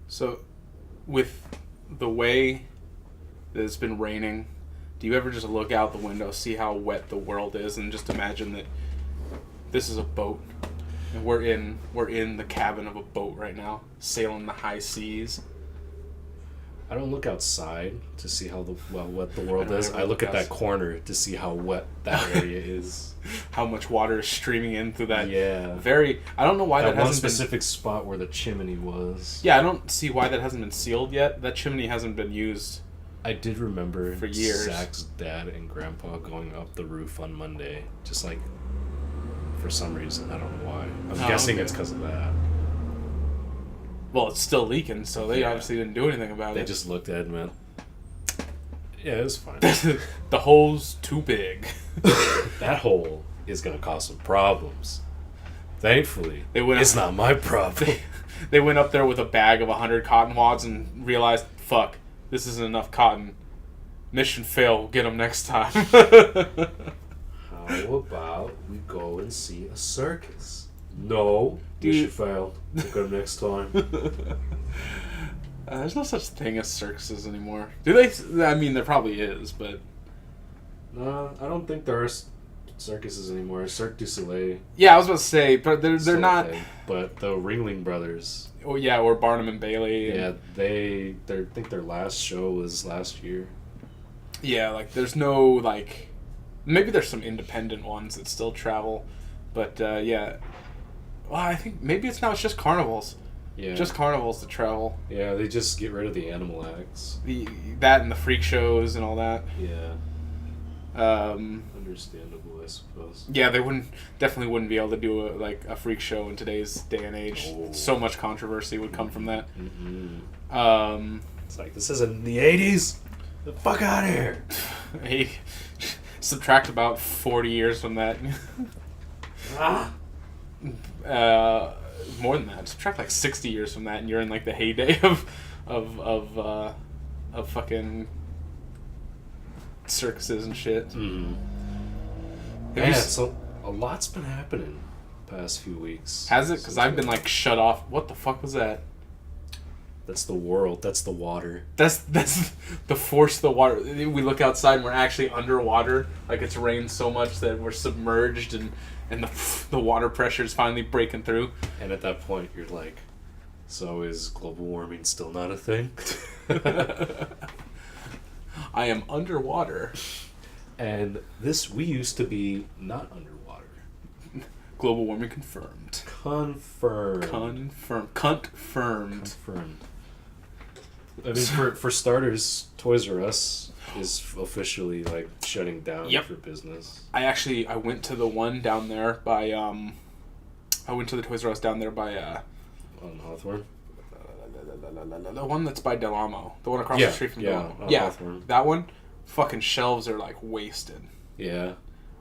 So, with the way that it's been raining, do you ever just look out the window, see how wet the world is, and just imagine that this is a boat, and we're in the cabin of a boat right now, sailing the high seas? I don't look outside to see how wet the world is. ever I look look at that corner to see how wet that area is. How much water is streaming in through that? Yeah. I don't know why that That one hasn't specific spot where the chimney was. been. Yeah, I don't see why that hasn't been sealed yet. That chimney hasn't been used. I did remember For years. Zach's dad and grandpa going up the roof on Monday, just like for some reason. I don't know why. I'm guessing okay. it's because of that. Well, it's still leaking, so they Yeah. obviously didn't do anything about They it. just looked at it and went, yeah, it was fine. The hole's too big. That hole is going to cause some problems. Thankfully, They went it's up- not my problem. They went up there with a bag of 100 cotton wads and realized, fuck, this isn't enough cotton. Mission fail. We'll get them next time. How about we go and see a circus? No, Dude. mission failed. We'll go next time. There's no such thing as circuses anymore. Do they? I mean, there probably is, but No, I don't think there are circuses anymore. Cirque du Soleil. yeah, I was about to say, but they're still a not. thing. But the Ringling Brothers, Oh yeah, or Barnum and Bailey. And, yeah, I think their last show was last year. yeah, like there's no like. Maybe there's some independent ones that still travel, but yeah. Well, I think maybe it's now. It's just carnivals. Yeah, Just carnivals that travel. yeah, they just get rid of the animal acts. That and the freak shows and all that. Yeah, understandable, I suppose. Yeah, they definitely wouldn't be able to do a freak show in today's day and age. Oh. So much controversy would come from that. Mm-mm. It's like, this isn't the 80s. The fuck out of here. Hey, subtract about 40 years from that. Ah. More than that. Subtract like 60 years from that, and you're in like the heyday of fucking circuses and shit. Mm. Have you Yeah, s- so a lot's been happening past few weeks. Has it? Because I've been like shut off. What the fuck was that? That's the world. That's the water. That's the force of the water. We look outside and we're actually underwater. Like it's rained so much that we're submerged and the water pressure is finally breaking through. And at that point, you're like, so is global warming still not a thing? I am underwater. And we used to be not underwater. Global warming confirmed. Confirmed. Confirmed. I mean, for starters, Toys R Us is officially like shutting down Yep. for business. I went to the one down there by I went to the Toys R Us down there by On Hawthorne? the one that's by Del Amo, the one across Yeah, the street from yeah, Del Amo. on Yeah, Hawthorne. that one. Fucking shelves are like wasted. Yeah.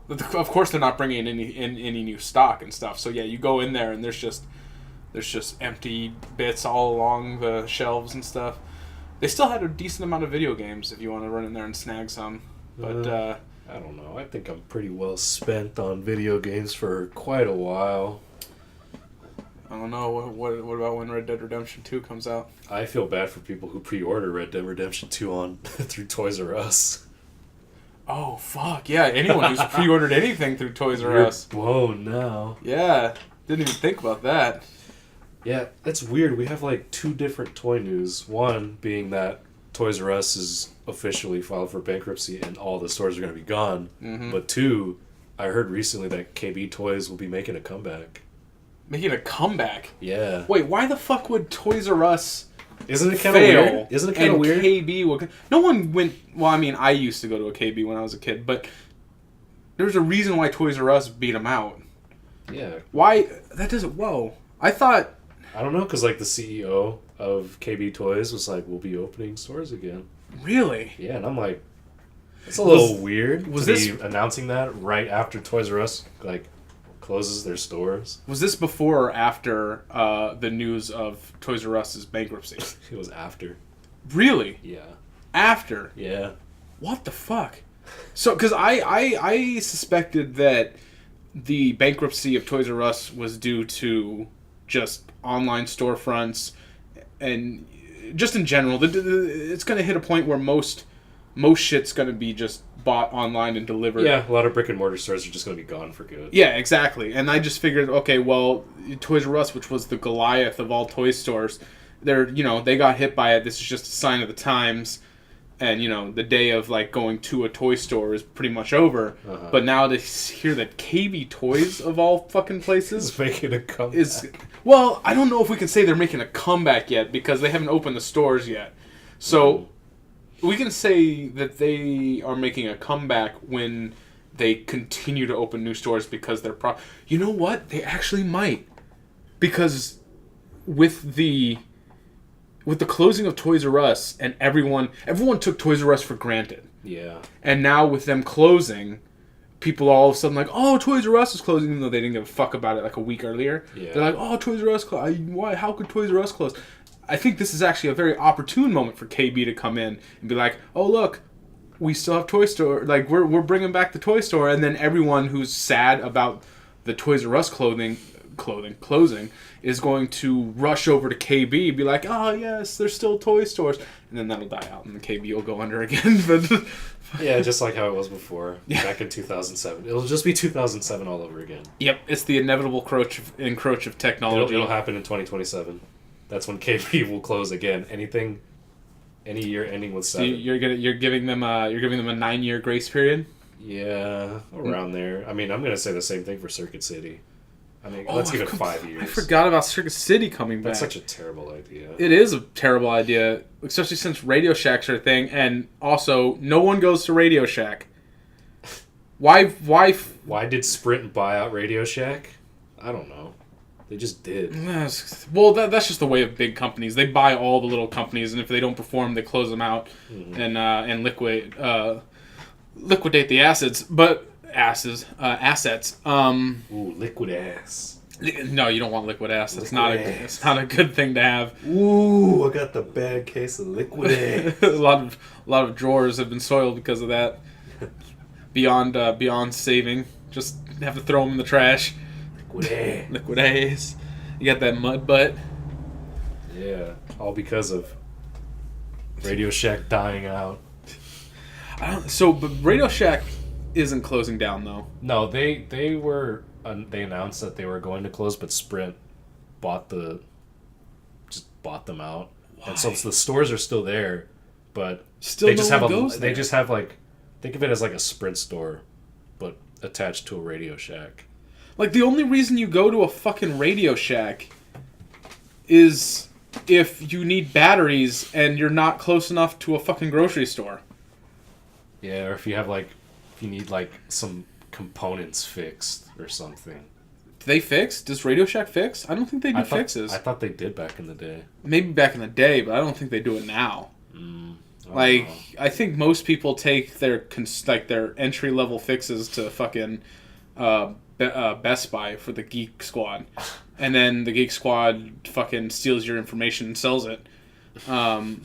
Of course, they're not bringing in any new stock and stuff. So yeah, you go in there and there's just empty bits all along the shelves and stuff. They still had a decent amount of video games if you want to run in there and snag some. But I don't know. I think I'm pretty well spent on video games for quite a while. I don't know. What about when Red Dead Redemption 2 comes out? I feel bad for people who pre-order Red Dead Redemption 2 on through Toys R Us. Oh fuck yeah! Anyone who's pre-ordered anything through Toys R You're Us, blown now. yeah, didn't even think about that. Yeah, that's weird. We have like two different toy news. One being that Toys R Us is officially filed for bankruptcy and all the stores are going to be gone. Mm-hmm. But two, I heard recently that KB Toys will be making a comeback. Making a comeback. Yeah. Wait, why the fuck would Toys R Us Isn't it kind of fail? weird? Isn't it kind of and weird? KB would. No one went. Well, I mean, I used to go to a KB when I was a kid, but there's a reason why Toys R Us beat them out. Yeah. Why? That doesn't. Whoa. I thought. I don't know, because like the CEO of KB Toys was like, we'll be opening stores again. Really? Yeah, and I'm like, it's a little weird was to this- be announcing that right after Toys R Us like closes their stores. Was this before or after the news of Toys R Us's bankruptcy? It was after. Really? Yeah. After? Yeah. What the fuck? So, because I suspected that the bankruptcy of Toys R Us was due to just online storefronts and just in general, it's going to hit a point where most shit's going to be just bought online and delivered. Yeah, a lot of brick and mortar stores are just going to be gone for good. Yeah, exactly. And I just figured, okay, well, Toys R Us, which was the Goliath of all toy stores, they got hit by it. This is just a sign of the times. And, the day of, like, going to a toy store is pretty much over. Uh-huh. But now to hear that KB Toys, of all fucking places... is making a comeback. Well, I don't know if we can say they're making a comeback yet, because they haven't opened the stores yet. So, we can say that they are making a comeback when they continue to open new stores because they're... You know what? They actually might. Because with the closing of Toys R Us, and everyone took Toys R Us for granted. Yeah. And now with them closing, people all of a sudden like, oh, Toys R Us is closing, even though they didn't give a fuck about it like a week earlier. Yeah. They're like, oh, Toys R Us why? How could Toys R Us close? I think this is actually a very opportune moment for KB to come in and be like, oh, look, we still have Toy Store. Like, we're bringing back the toy store. And then everyone who's sad about the Toys R Us closing is going to rush over to KB, be like, oh, yes, there's still toy stores. And then that'll die out, and the KB will go under again. But yeah, just like how it was before, back in 2007. It'll just be 2007 all over again. Yep, it's the inevitable encroach of technology. It'll happen in 2027. That's when KB will close again. Any year ending with 7. So you're giving them a 9-year grace period? Yeah, around there. I mean, I'm gonna say the same thing for Circuit City. I mean, let's give it 5 years. I forgot about Circuit City coming back. That's such a terrible idea. It is a terrible idea, especially since Radio Shack's are a thing, and also, no one goes to Radio Shack. Why did Sprint buy out Radio Shack? I don't know. They just did. Well, that's just the way of big companies. They buy all the little companies, and if they don't perform, they close them out and liquidate the assets. But assets. Ooh, liquid ass. No, you don't want liquid ass. It's not a good thing to have. Ooh, I got the bad case of liquid ass. a lot of drawers have been soiled because of that. Beyond saving, just have to throw them in the trash. Liquid ass. You got that mud butt. Yeah, all because of Radio Shack dying out. But Radio Shack isn't closing down though. No, they announced that they were going to close, but Sprint bought them out. Why? And so the stores are still there, but they just have like, think of it as like a Sprint store, but attached to a Radio Shack. Like, the only reason you go to a fucking Radio Shack is if you need batteries and you're not close enough to a fucking grocery store. Yeah, or if you need like some components fixed or something. Do they fix? Does Radio Shack fix? I don't think they do fixes. I thought they did back in the day. Maybe back in the day, but I don't think they do it now. I think most people take their entry level fixes to fucking Best Buy for the Geek Squad, and then the Geek Squad fucking steals your information and sells it,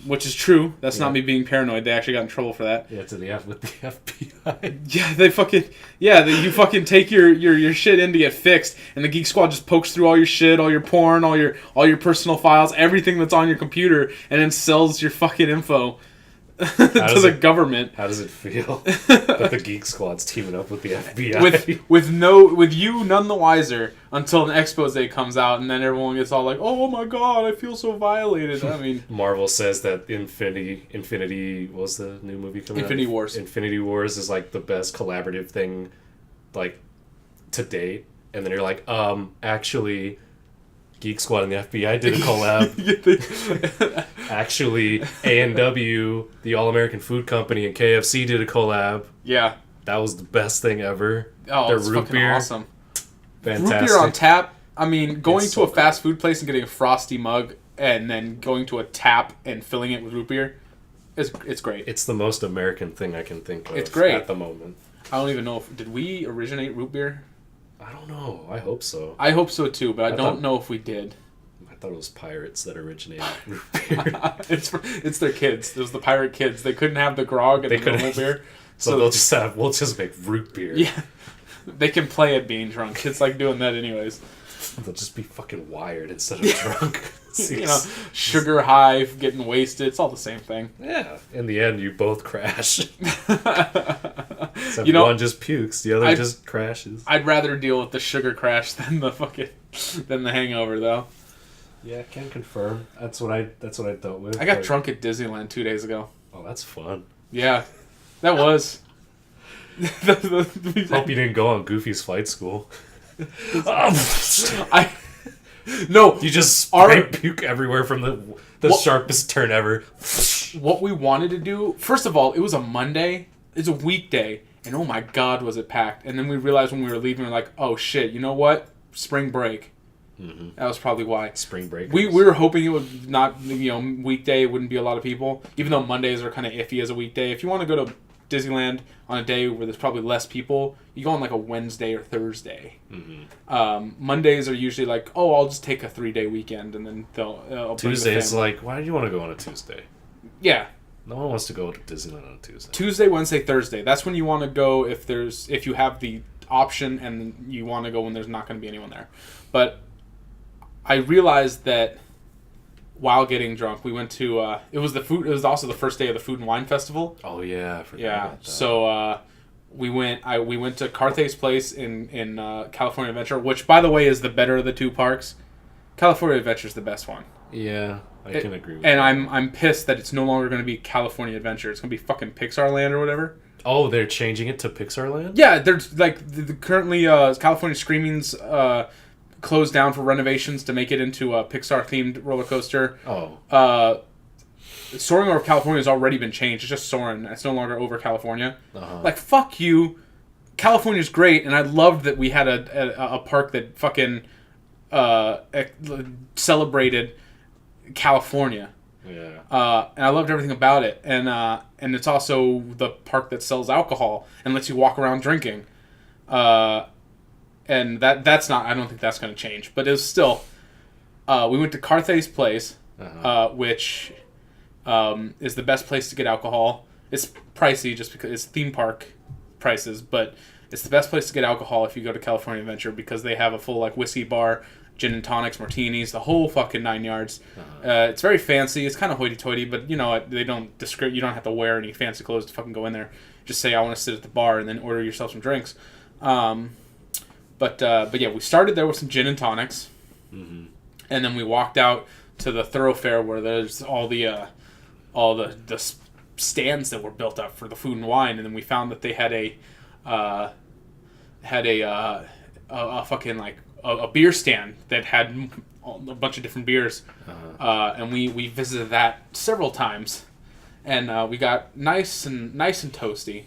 which is true. That's not me being paranoid. They actually got in trouble for that. Yeah, with the FBI. Yeah, you fucking take your shit in to get fixed, and the Geek Squad just pokes through all your shit, all your porn, all your personal files, everything that's on your computer, and then sells your fucking info to the government. How does it feel that the Geek Squad's teaming up with the FBI? with you none the wiser until an expose comes out, and then everyone gets all like, "Oh my god, I feel so violated." I mean, Marvel says that Infinity what was the new movie coming out? Infinity Wars is like the best collaborative thing like to date, and then you're like, actually, Geek Squad and the FBI did a collab. Actually, A&W, the All-American Food Company, and KFC did a collab. Yeah. That was the best thing ever. Oh, it's fucking beer. Awesome. Fantastic. Root beer on tap. I mean, going to a fast food place and getting a frosty mug and then going to a tap and filling it with root beer, it's great. It's the most American thing I can think of. It's great. At the moment. I don't even know did we originate root beer? I don't know. I hope so. I hope so too, but I don't know if we did. I thought it was pirates that originated root beer. It's their kids. It was the pirate kids. They couldn't have the grog and the normal beer. So we'll just make root beer. Yeah. They can play at being drunk. Kids like doing that anyways. They'll just be fucking wired instead of drunk. sugar high, getting wasted. It's all the same thing. Yeah. In the end, you both crash. Except one just pukes, the other just crashes. I'd rather deal with the sugar crash than the hangover, though. Yeah, can confirm. That's what I dealt with. I got drunk at Disneyland 2 days ago. Oh, that's fun. Yeah, that was. Hope you didn't go on Goofy's flight school. No, you just puke everywhere from the sharpest turn ever. What we wanted to do, first of all, it was a Monday. It's a weekday, and oh my God, was it packed! And then we realized when we were leaving, we're like, oh shit, you know what? Spring break. Mm-hmm. That was probably why. Spring break. We were hoping it would not, weekday, it wouldn't be a lot of people. Even though Mondays are kind of iffy as a weekday. If you want to go to Disneyland on a day where there's probably less people, you go on like a Wednesday or Thursday. Mm-hmm. Mondays are usually like, oh, I'll just take a 3-day weekend, and then they'll Tuesday's like, why do you want to go on a Tuesday? Yeah. No one wants to go to Disneyland on a Tuesday. Tuesday, Wednesday, Thursday. That's when you want to go if you have the option and you want to go when there's not going to be anyone there. But I realized that while getting drunk, we went to it was also the first day of the Food and Wine Festival. Oh yeah, I forgot about that. So we went to Carthays Place in California Adventure, which by the way is the better of the two parks. California Adventure is the best one. Yeah, I can agree with that. And I'm pissed that it's no longer going to be California Adventure. It's going to be fucking Pixar Land or whatever. Oh, they're changing it to Pixar Land? Yeah, there's like currently California Screaming's closed down for renovations to make it into a Pixar-themed roller coaster. Oh. Soaring over California has already been changed. It's just Soarin'. It's no longer over California. Uh-huh. Like, fuck you. California's great, and I loved that we had a park that fucking celebrated California. Yeah. And I loved everything about it. And it's also the park that sells alcohol and lets you walk around drinking. And that's not, I don't think that's going to change. But it's still, we went to Carthays Place, which is the best place to get alcohol. It's pricey just because it's theme park prices, but it's the best place to get alcohol if you go to California Adventure because they have a full like whiskey bar, gin and tonics, martinis, the whole fucking 9 yards. It's very fancy. It's kind of hoity-toity, but they don't you don't have to wear any fancy clothes to fucking go in there. Just say I want to sit at the bar and then order yourself some drinks. But yeah, we started there with some gin and tonics, and then we walked out to the thoroughfare where there's all the stands that were built up for the food and wine, and then we found that they had a fucking like a beer stand that had a bunch of different beers, and we visited that several times, and we got nice and toasty.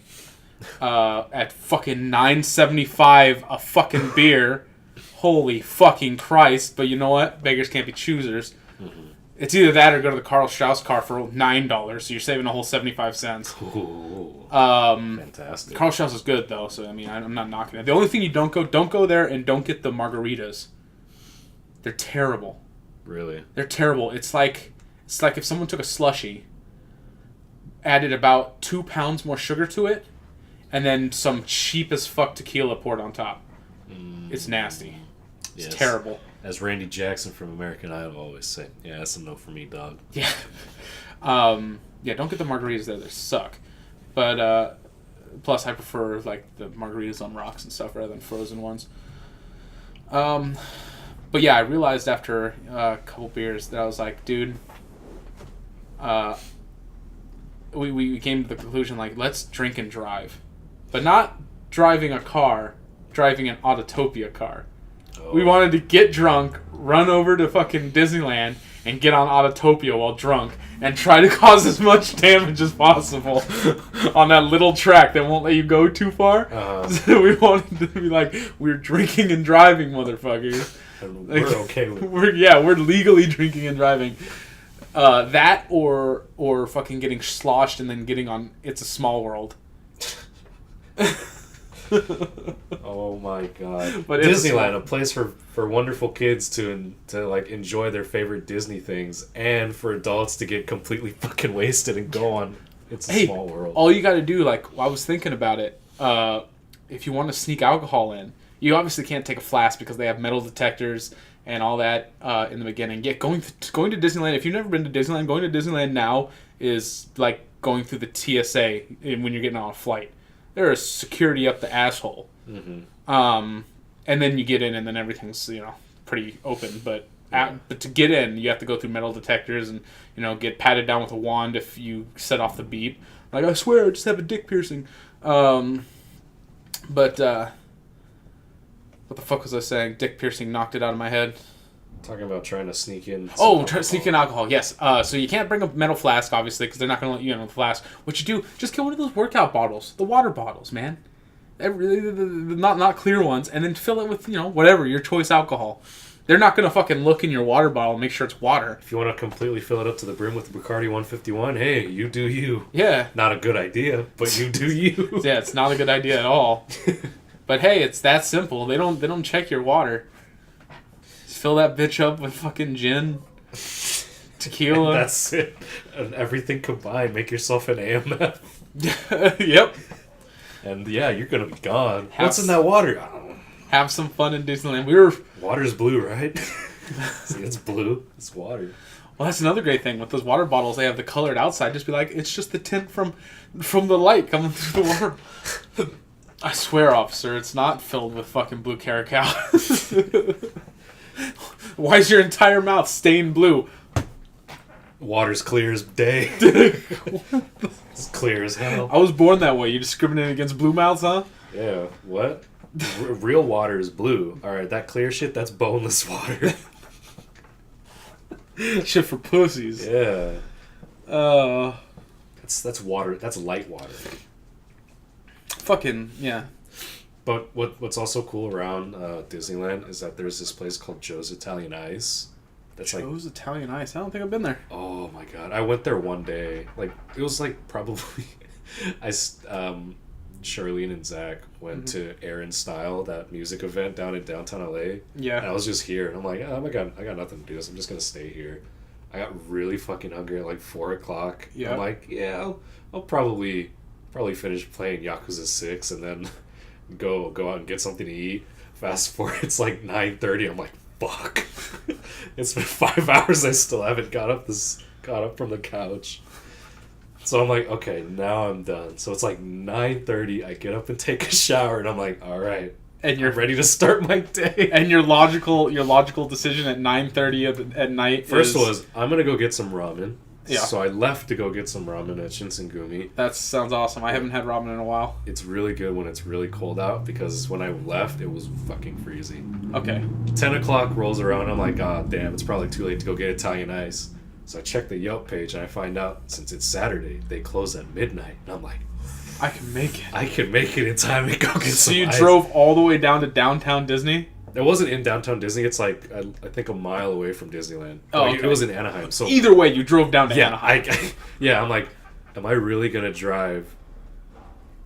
At fucking $9.75 a fucking beer. Holy fucking Christ. But you know what? Beggars can't be choosers. Mm-hmm. It's either that or go to the Carl Strauss car for $9, so you're saving a whole 75 cents. Ooh, fantastic. Carl Strauss is good, though, so I mean, I'm not knocking it. The only thing you don't go there and don't get the margaritas. They're terrible. Really? They're terrible. It's like if someone took a slushie, added about 2 pounds more sugar to it, and then some cheap as fuck tequila poured on top. It's nasty. It's terrible. As Randy Jackson from American Idol always say, yeah, that's a no for me, dog. Yeah. Yeah, don't get the margaritas there. They suck. But, plus I prefer, like, the margaritas on rocks and stuff rather than frozen ones. But yeah, I realized after a couple beers that I was like, dude, we came to the conclusion, like, let's drink and drive. But not driving a car, driving an Autotopia car. Oh. We wanted to get drunk, run over to fucking Disneyland, and get on Autotopia while drunk, and try to cause as much damage as possible on that little track that won't let you go too far. So we wanted to be like, we're drinking and driving, motherfuckers. We're okay with it. We're legally drinking and driving. That or fucking getting sloshed and then getting on It's a Small World. Oh my god! But Disneyland, a place for wonderful kids to like enjoy their favorite Disney things, and for adults to get completely fucking wasted and go on It's a Small World. All you got to do, like I was thinking about it, if you want to sneak alcohol in, you obviously can't take a flask because they have metal detectors and all that in the beginning. Yeah, going to Disneyland. If you've never been to Disneyland, going to Disneyland now is like going through the TSA when you're getting on a flight. There is security up the asshole. Mm-hmm. And then you get in, and then everything's pretty open. But to get in, you have to go through metal detectors and get patted down with a wand if you set off the beep. Like, I swear, I just have a dick piercing. But what the fuck was I saying? Dick piercing knocked it out of my head. Talking about trying to sneak in. Sneak in alcohol. Yes. So you can't bring a metal flask, obviously, because they're not going to let you in a flask. What you do, just get one of those workout bottles, the water bottles, man. Not clear ones, and then fill it with whatever your choice alcohol. They're not going to fucking look in your water bottle and make sure it's water. If you want to completely fill it up to the brim with the Bacardi 151, hey, you do you. Yeah. Not a good idea, but you do you. Yeah, it's not a good idea at all. But hey, it's that simple. They don't check your water. Just fill that bitch up with fucking gin, tequila. And that's it. And everything combined, make yourself an AMF. Yep. And yeah, you're gonna be gone. What's in that water? I don't know. Have some fun in Disneyland. Water's blue, right? See, it's blue. It's water. Well, that's another great thing with those water bottles. They have the colored outside. Just be like, it's just the tint from the light coming through the water. I swear, officer, it's not filled with fucking blue Caracal. Why is your entire mouth stained blue? Water's clear as day. It's clear as hell. I was born that way. You discriminating against blue mouths, huh? Yeah. What? Real water is blue. All right, that clear shit, that's boneless water. Shit for pussies. Yeah. That's water. That's light water. Fucking yeah. But what's also cool around Disneyland is that there's this place called Joe's Italian Ice. Joe's Italian Ice. I don't think I've been there. Oh my god, I went there one day. Like it was like probably, Charlene and Zach went to Aaron Style, that music event down in downtown LA. Yeah. And I was just here, and I'm like, oh my god, I got nothing to do, so I'm just gonna stay here. I got really fucking hungry at like 4:00. Yeah. I'm like, yeah, I'll probably finish playing Yakuza 6 and then go out and get something to eat. Fast forward, it's like 9:30. I'm like, fuck. It's been 5 hours. I still haven't got up from the couch. So I'm like, okay, now I'm done. So it's like 9:30. I get up and take a shower, and I'm like, all right, and you're ready to start my day. And your logical decision at 9:30 at night. First was I'm gonna go get some ramen. Yeah. So I left to go get some ramen at Shinsengumi. That sounds awesome. I haven't had ramen in a while. It's really good when it's really cold out, because when I left, it was fucking freezing. Okay. 10:00 rolls around. I'm like, oh, damn, it's probably too late to go get Italian Ice. So I check the Yelp page, and I find out, since it's Saturday, they close at midnight. And I'm like, I can make it. I can make it in time to go get some ice. So you drove all the way down to downtown Disney? It wasn't in downtown Disney. It's like, I think a mile away from Disneyland. Oh, okay. It was in Anaheim. So either way, you drove down to Anaheim. I'm like, am I really going to drive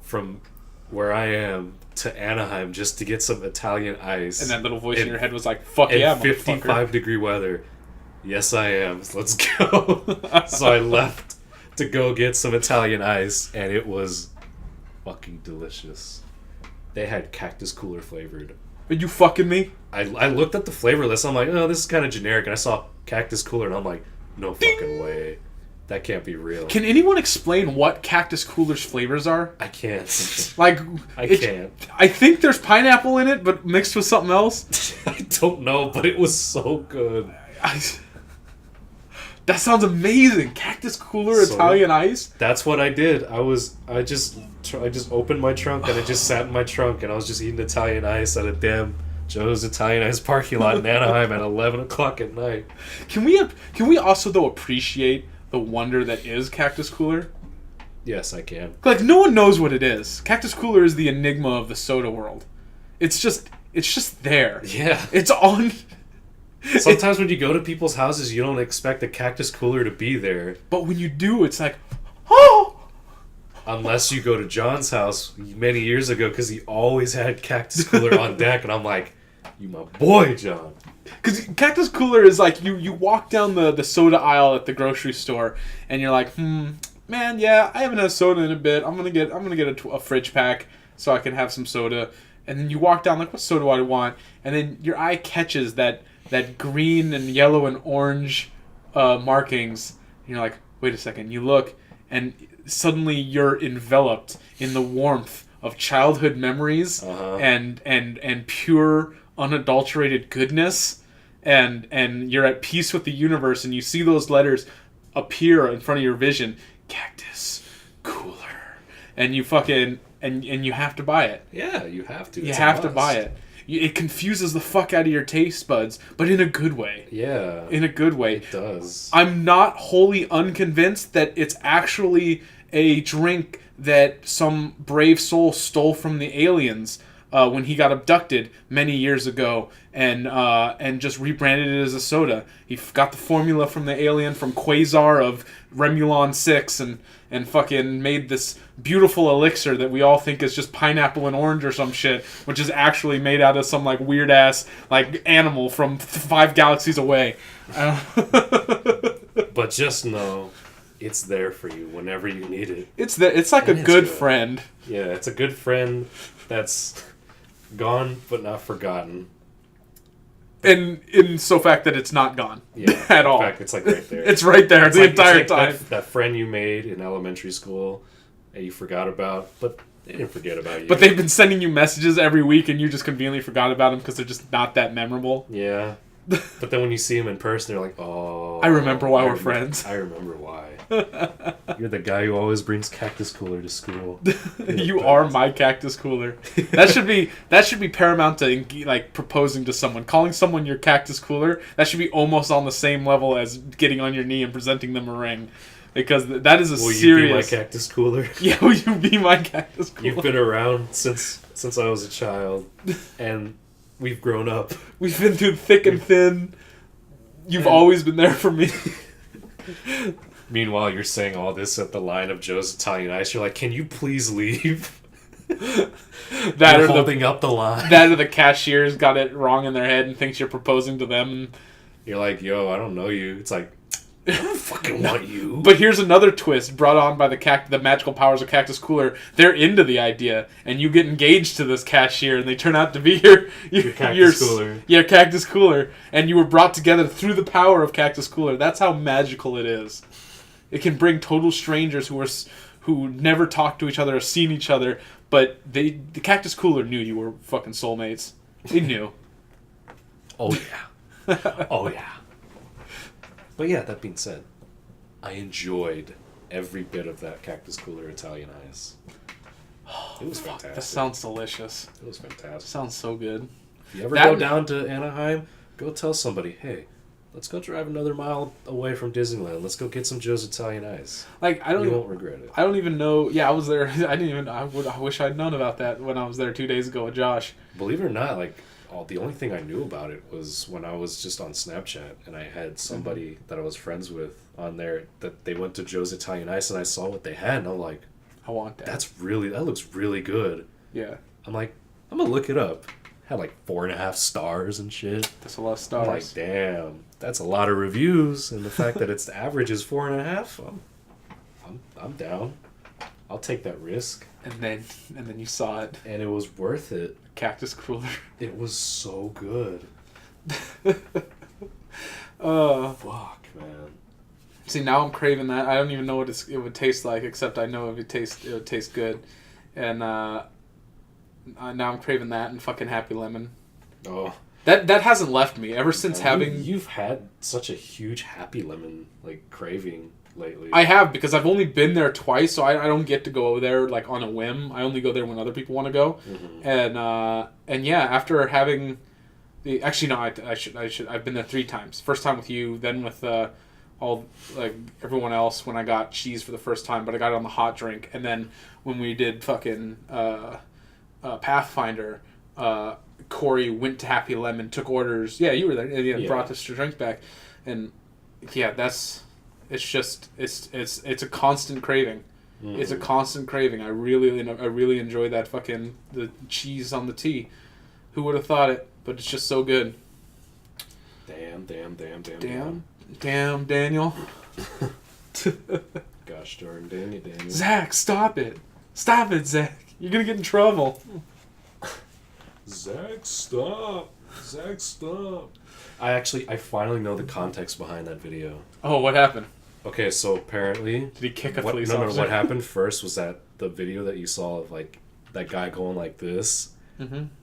from where I am to Anaheim just to get some Italian ice? And that little voice in your head was like, fuck yeah, 55-degree weather. Yes, I am. Let's go. So I left to go get some Italian ice, and it was fucking delicious. They had Cactus Cooler flavored. Are you fucking me? I looked at the flavor list. I'm like, oh, this is kind of generic. And I saw Cactus Cooler, and I'm like, no fucking way. That can't be real. Can anyone explain what Cactus Cooler's flavors are? I can't. I can't. I think there's pineapple in it, but mixed with something else. I don't know, but it was so good. That sounds amazing. Cactus Cooler Italian Ice. That's what I did. I just opened my trunk, and it just sat in my trunk, and I was just eating Italian Ice at a damn Joe's Italian Ice parking lot in Anaheim at 11:00 at night. Can we also though appreciate the wonder that is Cactus Cooler? Yes, I can. Like, no one knows what it is. Cactus Cooler is the enigma of the soda world. It's just there. Yeah. It's on. Sometimes when you go to people's houses, you don't expect a Cactus Cooler to be there. But when you do, it's like, oh! Unless you go to John's house many years ago, because he always had Cactus Cooler on deck, and I'm like, you my boy, John. Because Cactus Cooler is like, you walk down the soda aisle at the grocery store, and you're like, man, yeah, I haven't had soda in a bit. I'm gonna get a fridge pack so I can have some soda. And then you walk down like, what soda do I want? And then your eye catches that that green and yellow and orange markings. And you're like, wait a second. You look, and suddenly you're enveloped in the warmth of childhood memories and pure, unadulterated goodness. And you're at peace with the universe, and you see those letters appear in front of your vision. Cactus Cooler. And you fucking... And you have to buy it. Yeah, you have to. You have to buy it. It confuses the fuck out of your taste buds, but in a good way. Yeah. In a good way. It does. I'm not wholly unconvinced that it's actually a drink that some brave soul stole from the aliens when he got abducted many years ago and just rebranded it as a soda. He got the formula from the alien from Quasar of Remulon 6 and fucking made this beautiful elixir that we all think is just pineapple and orange or some shit, which is actually made out of some like weird ass like animal from 5 galaxies away. But just know it's there for you whenever you need it. It's like a good friend. Yeah, it's a good friend that's gone but not forgotten. And in so fact that it's not gone at all. In fact, it's like right there. It's right there the entire time. That friend you made in elementary school that you forgot about, but they didn't forget about you. But they've been sending you messages every week, and you just conveniently forgot about them because they're just not that memorable. Yeah. But then when you see them in person, they're like, oh... I remember why we're friends. I remember why. You're the guy who always brings Cactus Cooler to school. You are my Cactus Cooler. That should be paramount to like proposing to someone. Calling someone your Cactus Cooler, that should be almost on the same level as getting on your knee and presenting them a ring. Because that is a serious... Will you be my Cactus Cooler? Yeah, will you be my Cactus Cooler? You've been around since I was a child, and we've grown up. We've been through thick and thin. You've always been there for me. Meanwhile, you're saying all this at the line of Joe's Italian Ice. You're like, can you please leave? You're holding up the line. That or the cashier's got it wrong in their head and thinks you're proposing to them. You're like, yo, I don't know you. It's like, I don't fucking want you. But here's another twist brought on by the magical powers of Cactus Cooler. They're into the idea, and you get engaged to this cashier, and they turn out to be your Cactus Cooler. Yeah, Cactus Cooler. And you were brought together through the power of Cactus Cooler. That's how magical it is. It can bring total strangers who never talked to each other or seen each other, but the Cactus Cooler knew you were fucking soulmates. They knew. Oh yeah. Oh yeah. But yeah, that being said, I enjoyed every bit of that Cactus Cooler Italian Ice. It was fantastic. That sounds delicious. It was fantastic. Sounds so good. If you ever go down to Anaheim, go tell somebody, hey, let's go drive another mile away from Disneyland. Let's go get some Joe's Italian Ice. Like you won't regret it. I don't even know. Yeah, I was there. I wish I'd known about that when I was there 2 days ago with Josh. Believe it or not, like the only thing I knew about it was when I was just on Snapchat and I had somebody that I was friends with on there that they went to Joe's Italian Ice and I saw what they had and I'm like, I want that. That looks really good. Yeah. I'm like, I'm gonna look it up. Had like 4.5 stars and shit. That's a lot of stars. I'm like, damn, that's a lot of reviews, and the fact that its average is 4.5, I'm down. I'll take that risk. And then you saw it, and it was worth it. Cactus Cooler. It was so good. Fuck, man. See, now I'm craving that. I don't even know what it would taste like, except I know it would taste good, and now I'm craving that and fucking Happy Lemon. Oh. That hasn't left me ever since having... You've had such a huge Happy Lemon, like, craving lately. I have, because I've only been there twice, so I don't get to go there, like, on a whim. I only go there when other people want to go. Mm-hmm. And yeah, after having... Actually, no, I should. I've been there 3 times. First time with you, then with everyone else when I got cheese for the first time, but I got it on the hot drink. And then when we did fucking Pathfinder... Corey went to Happy Lemon, took orders. Yeah, you were there. Yeah. Brought this drink back, and yeah, it's a constant craving. Mm. It's a constant craving. I really enjoy that fucking the cheese on the tea. Who would have thought it? But it's just so good. Damn, Daniel. Gosh darn Daniel. Zach, stop it, Zach. You're gonna get in trouble. Zach, stop. I finally know the context behind that video. Oh, what happened? Okay, so apparently... Did he kick a police officer? No, what happened first was that the video that you saw of, like, that guy going like this,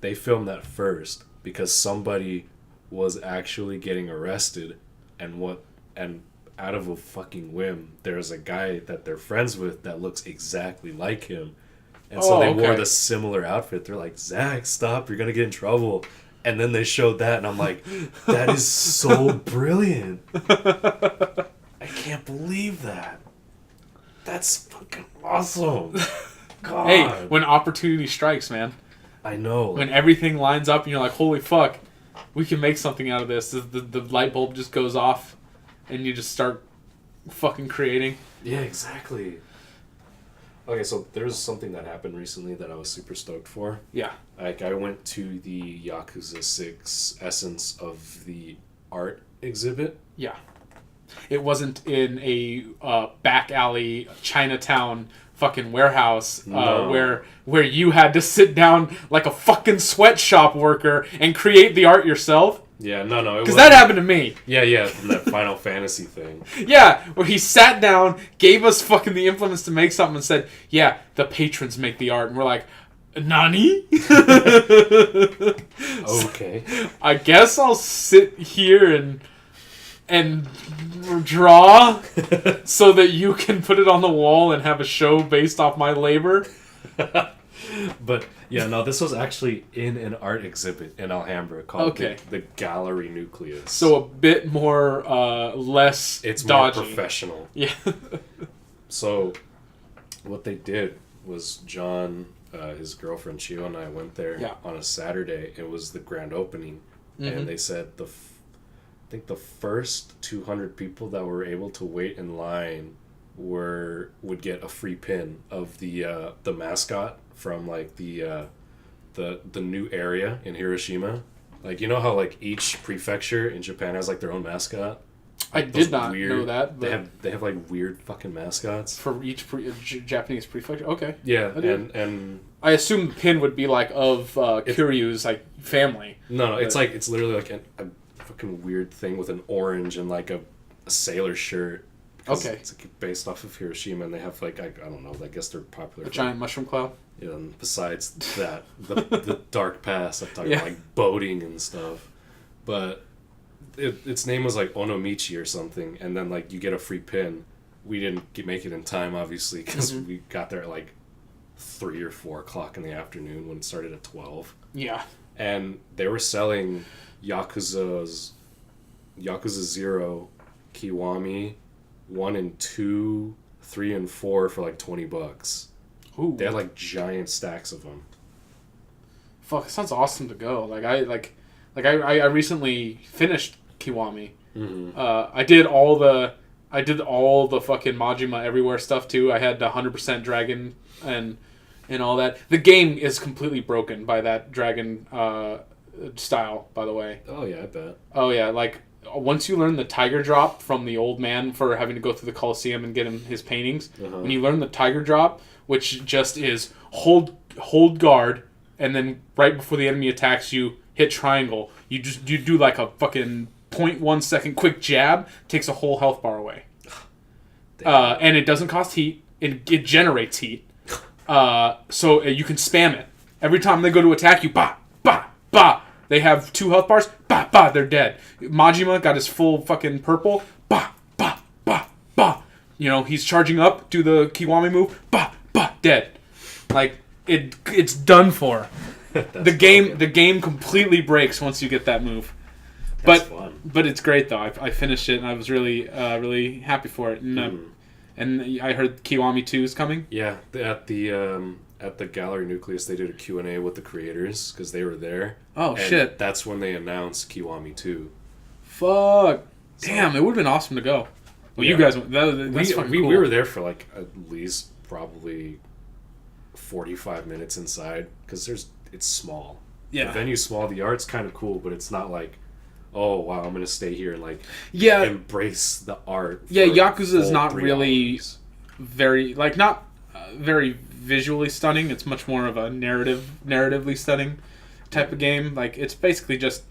they filmed that first because somebody was actually getting arrested, and out of a fucking whim, there's a guy that they're friends with that looks exactly like him. And so they wore the similar outfit. They're like, Zach, stop, you're gonna get in trouble. And then they showed that, and I'm like, that is so brilliant. I can't believe that. That's fucking awesome. God. Hey, when opportunity strikes, man. I know. When everything lines up and you're like, holy fuck, we can make something out of this. The light bulb just goes off and you just start fucking creating. Yeah, exactly. Okay, so there's something that happened recently that I was super stoked for. Yeah. Like, I went to the Yakuza 6 Essence of the Art exhibit. Yeah. It wasn't in a back alley Chinatown fucking warehouse where you had to sit down like a fucking sweatshop worker and create the art yourself. Yeah, no. Because that happened to me. Yeah, from that Final Fantasy thing. Yeah, where he sat down, gave us fucking the implements to make something and said, yeah, the patrons make the art. And we're like, Nani? Okay. I guess I'll sit here and draw so that you can put it on the wall and have a show based off my labor. But yeah, no, this was actually in an art exhibit in Alhambra called the Gallery Nucleus. So a bit more less it's dodgy. More professional. Yeah. So what they did was John, his girlfriend Chio, and I went there on a Saturday. It was the grand opening, and they said I think the first 200 people that were able to wait in line would get a free pin of the mascot from like the new area in Hiroshima. Like, you know how like each prefecture in Japan has like their own mascot? I did not know that. But they have like weird fucking mascots for each Japanese prefecture. Okay. Yeah, and I assume the pin would be like of Kiryu's like family. No, it's like it's literally like a fucking weird thing with an orange and like a sailor shirt. Okay. It's like based off of Hiroshima, and they have like I don't know. I guess they're popular. A giant mushroom cloud. Yeah. And besides that, the dark past. I'm talking about like boating and stuff, but its name was like Onomichi or something, and then like you get a free pin. We didn't make it in time, obviously, because we got there at like 3 or 4 o'clock in the afternoon when it started at 12. Yeah. And they were selling Yakuza 0, Kiwami 1 and 2, 3 and 4 for like $20. Ooh. They had like giant stacks of them. Fuck, it sounds awesome to go. I recently finished Kiwami. Mm-hmm. I did all the fucking Majima Everywhere stuff too. I had 100% Dragon and all that. The game is completely broken by that Dragon style, by the way. Oh yeah, I bet. Oh yeah, like once you learn the Tiger Drop from the old man for having to go through the Colosseum and get him his paintings, when you learn the Tiger Drop, which just is hold guard, and then right before the enemy attacks you, hit triangle. You do like a fucking 0.1 second quick jab, takes a whole health bar away. And it doesn't cost heat. It generates heat. So you can spam it. Every time they go to attack you, bah, bah, bah. They have 2 health bars, bah, bah, they're dead. Majima got his full fucking purple, bah, bah, bah, bah. You know, he's charging up, do the Kiwami move, bah, bah, dead. Like, it's done for. The game completely breaks once you get that move. That's fun. But it's great though. I finished it and I was really really happy for it. And I heard Kiwami 2 is coming. Yeah, at the Gallery Nucleus they did a Q&A with the creators because they were there. Oh shit! That's when they announced Kiwami 2. Fuck! Damn, it would have been awesome to go. Well, you guys, that's fucking cool. We were there for like at least probably 45 minutes inside because it's small. Yeah. The venue's small. The art's kind of cool, but it's not like, oh wow, I'm gonna stay here and like embrace the art. Yeah, Yakuza is not really very not very visually stunning. It's much more of a narratively stunning type of game. Like it's basically just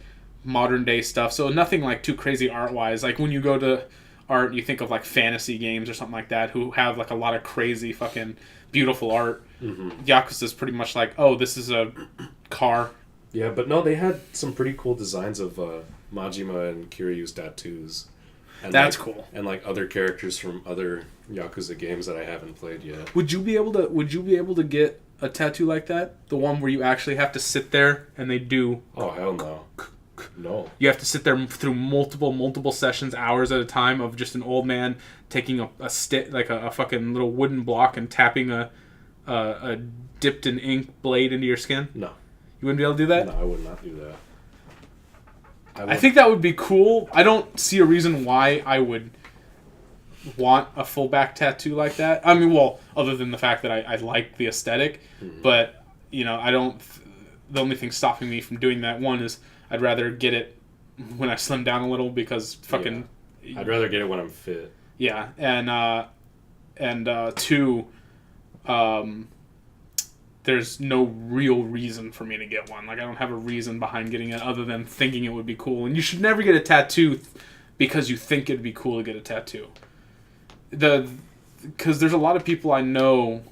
modern day stuff. So nothing like too crazy art wise. Like when you go to art, you think of like fantasy games or something like that, who have like a lot of crazy fucking beautiful art. Yakuza is pretty much like, oh, this is a car. Yeah, but no, they had some pretty cool designs of Majima and Kiryu's tattoos. And that's cool. And like other characters from other Yakuza games that I haven't played yet. Would you be able to get a tattoo like that? The one where you actually have to sit there and they do... Oh, hell no. No. You have to sit there through multiple sessions, hours at a time, of just an old man taking a stick, like a fucking little wooden block, and tapping a dipped in ink blade into your skin? No. You wouldn't be able to do that? No, I would not do that. I think that would be cool. I don't see a reason why I would want a full back tattoo like that. I mean, well, other than the fact that I like the aesthetic, but, you know, I don't... The only thing stopping me from doing that, one, is I'd rather get it when I slim down a little, because fucking... Yeah. I'd rather get it when I'm fit. Yeah, and two, there's no real reason for me to get one. Like, I don't have a reason behind getting it other than thinking it would be cool. And you should never get a tattoo because you think it'd be cool to get a tattoo. Because there's a lot of people I know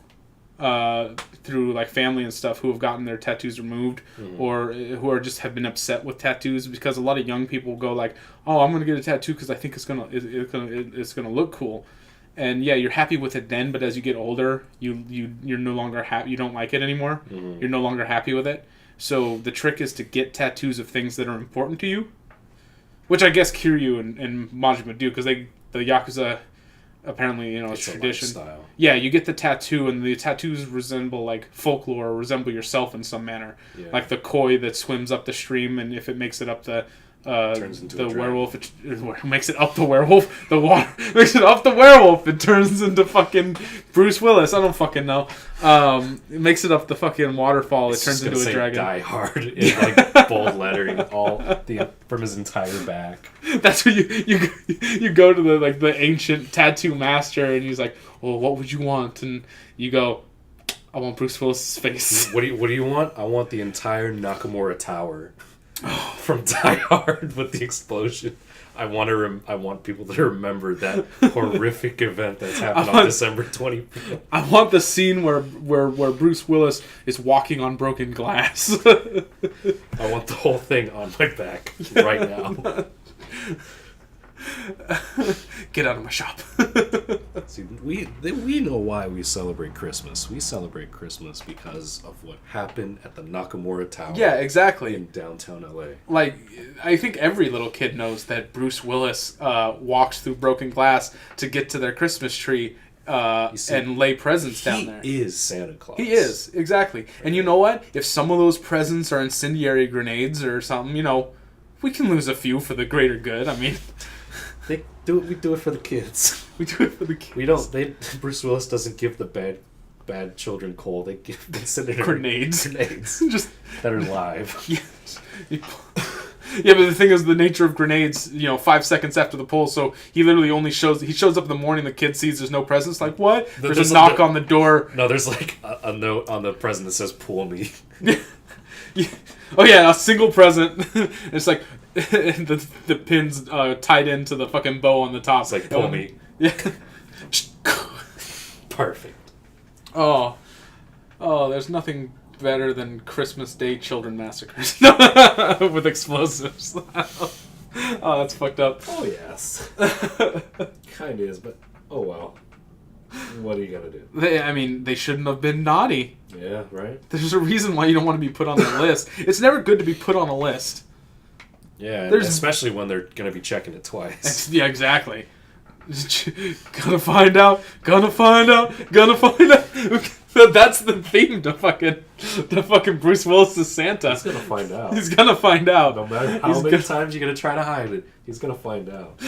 through like family and stuff who have gotten their tattoos removed, or who are just have been upset with tattoos, because a lot of young people go like, oh, I'm gonna get a tattoo because I think it's gonna look cool. And yeah, you're happy with it then, but as you get older, you're no longer happy. You don't like it anymore. You're no longer happy with it. So the trick is to get tattoos of things that are important to you, which I guess Kiryu and Majima do, because the Yakuza, apparently, you know, it's tradition. Lifestyle. Yeah, you get the tattoo, and the tattoos resemble like folklore, or resemble yourself in some manner. Yeah. Like the koi that swims up the stream, and if it makes it up the werewolf, it makes it up the werewolf. The water makes it up the werewolf. It turns into fucking Bruce Willis. I don't fucking know. It makes it up the fucking waterfall. It turns into a dragon. Die Hard in like bold lettering from his entire back. That's what you go to the ancient tattoo master, and he's like, well, what would you want? And you go, I want Bruce Willis' face. What do you want? I want the entire Nakamura Tower. From Die Hard with the explosion. I want people to remember that horrific event that's happened on December 25th. I want the scene where Bruce Willis is walking on broken glass. I want the whole thing on my back right now. Get out of my shop. See, we know why we celebrate Christmas. We celebrate Christmas because of what happened at the Nakamura Tower. Yeah, exactly. In downtown LA. Like, I think every little kid knows that Bruce Willis walks through broken glass to get to their Christmas tree and lay presents down there. He is Santa Claus. He is, exactly. And you know what? If some of those presents are incendiary grenades or something, you know, we can lose a few for the greater good. I mean... We do it for the kids. We do it for the kids. We don't. Bruce Willis doesn't give the bad children coal. They give grenades. Just that are live. Yes. Yeah, but the thing is, the nature of grenades, 5 seconds after the pull, so he literally only shows up in the morning, the kid sees there's no presents, like, what? There's a knock on the door. No, there's like a note on the present that says, pull me. Yeah. Oh yeah, a single present. It's like the pins tied into the fucking bow on the top. It's like, pull me. Yeah. Perfect. Oh, there's nothing better than Christmas Day children massacres with explosives. Oh, that's fucked up. Oh yes. Kind of is, but oh well. What are you gonna do? They shouldn't have been naughty. Yeah, right. There's a reason why you don't want to be put on the list. It's never good to be put on a list. Yeah, especially when they're gonna be checking it twice. Yeah, exactly. Gonna find out. That's the theme to fucking Bruce Willis' Santa. He's gonna find out. He's gonna find out. No matter how many times you're gonna try to hide it, he's gonna find out.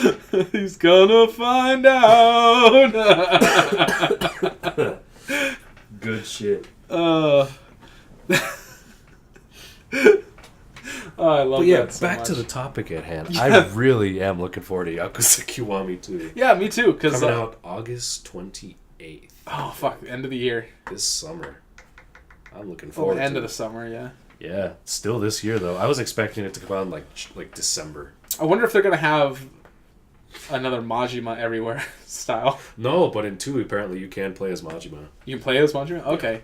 He's gonna find out. Good shit. I love that so back much. To the topic at hand. Yeah. I really am looking forward to Yakuza Kiwami 2. Yeah, me too. Coming out August 28th. Oh, fuck. End of the year. This summer. I'm looking forward to end of the summer, yeah. Yeah, still this year though. I was expecting it to come out in like December. I wonder if they're gonna have another Majima everywhere style. No, but in 2 apparently you can play as Majima. You can play as Majima? Okay. Yeah.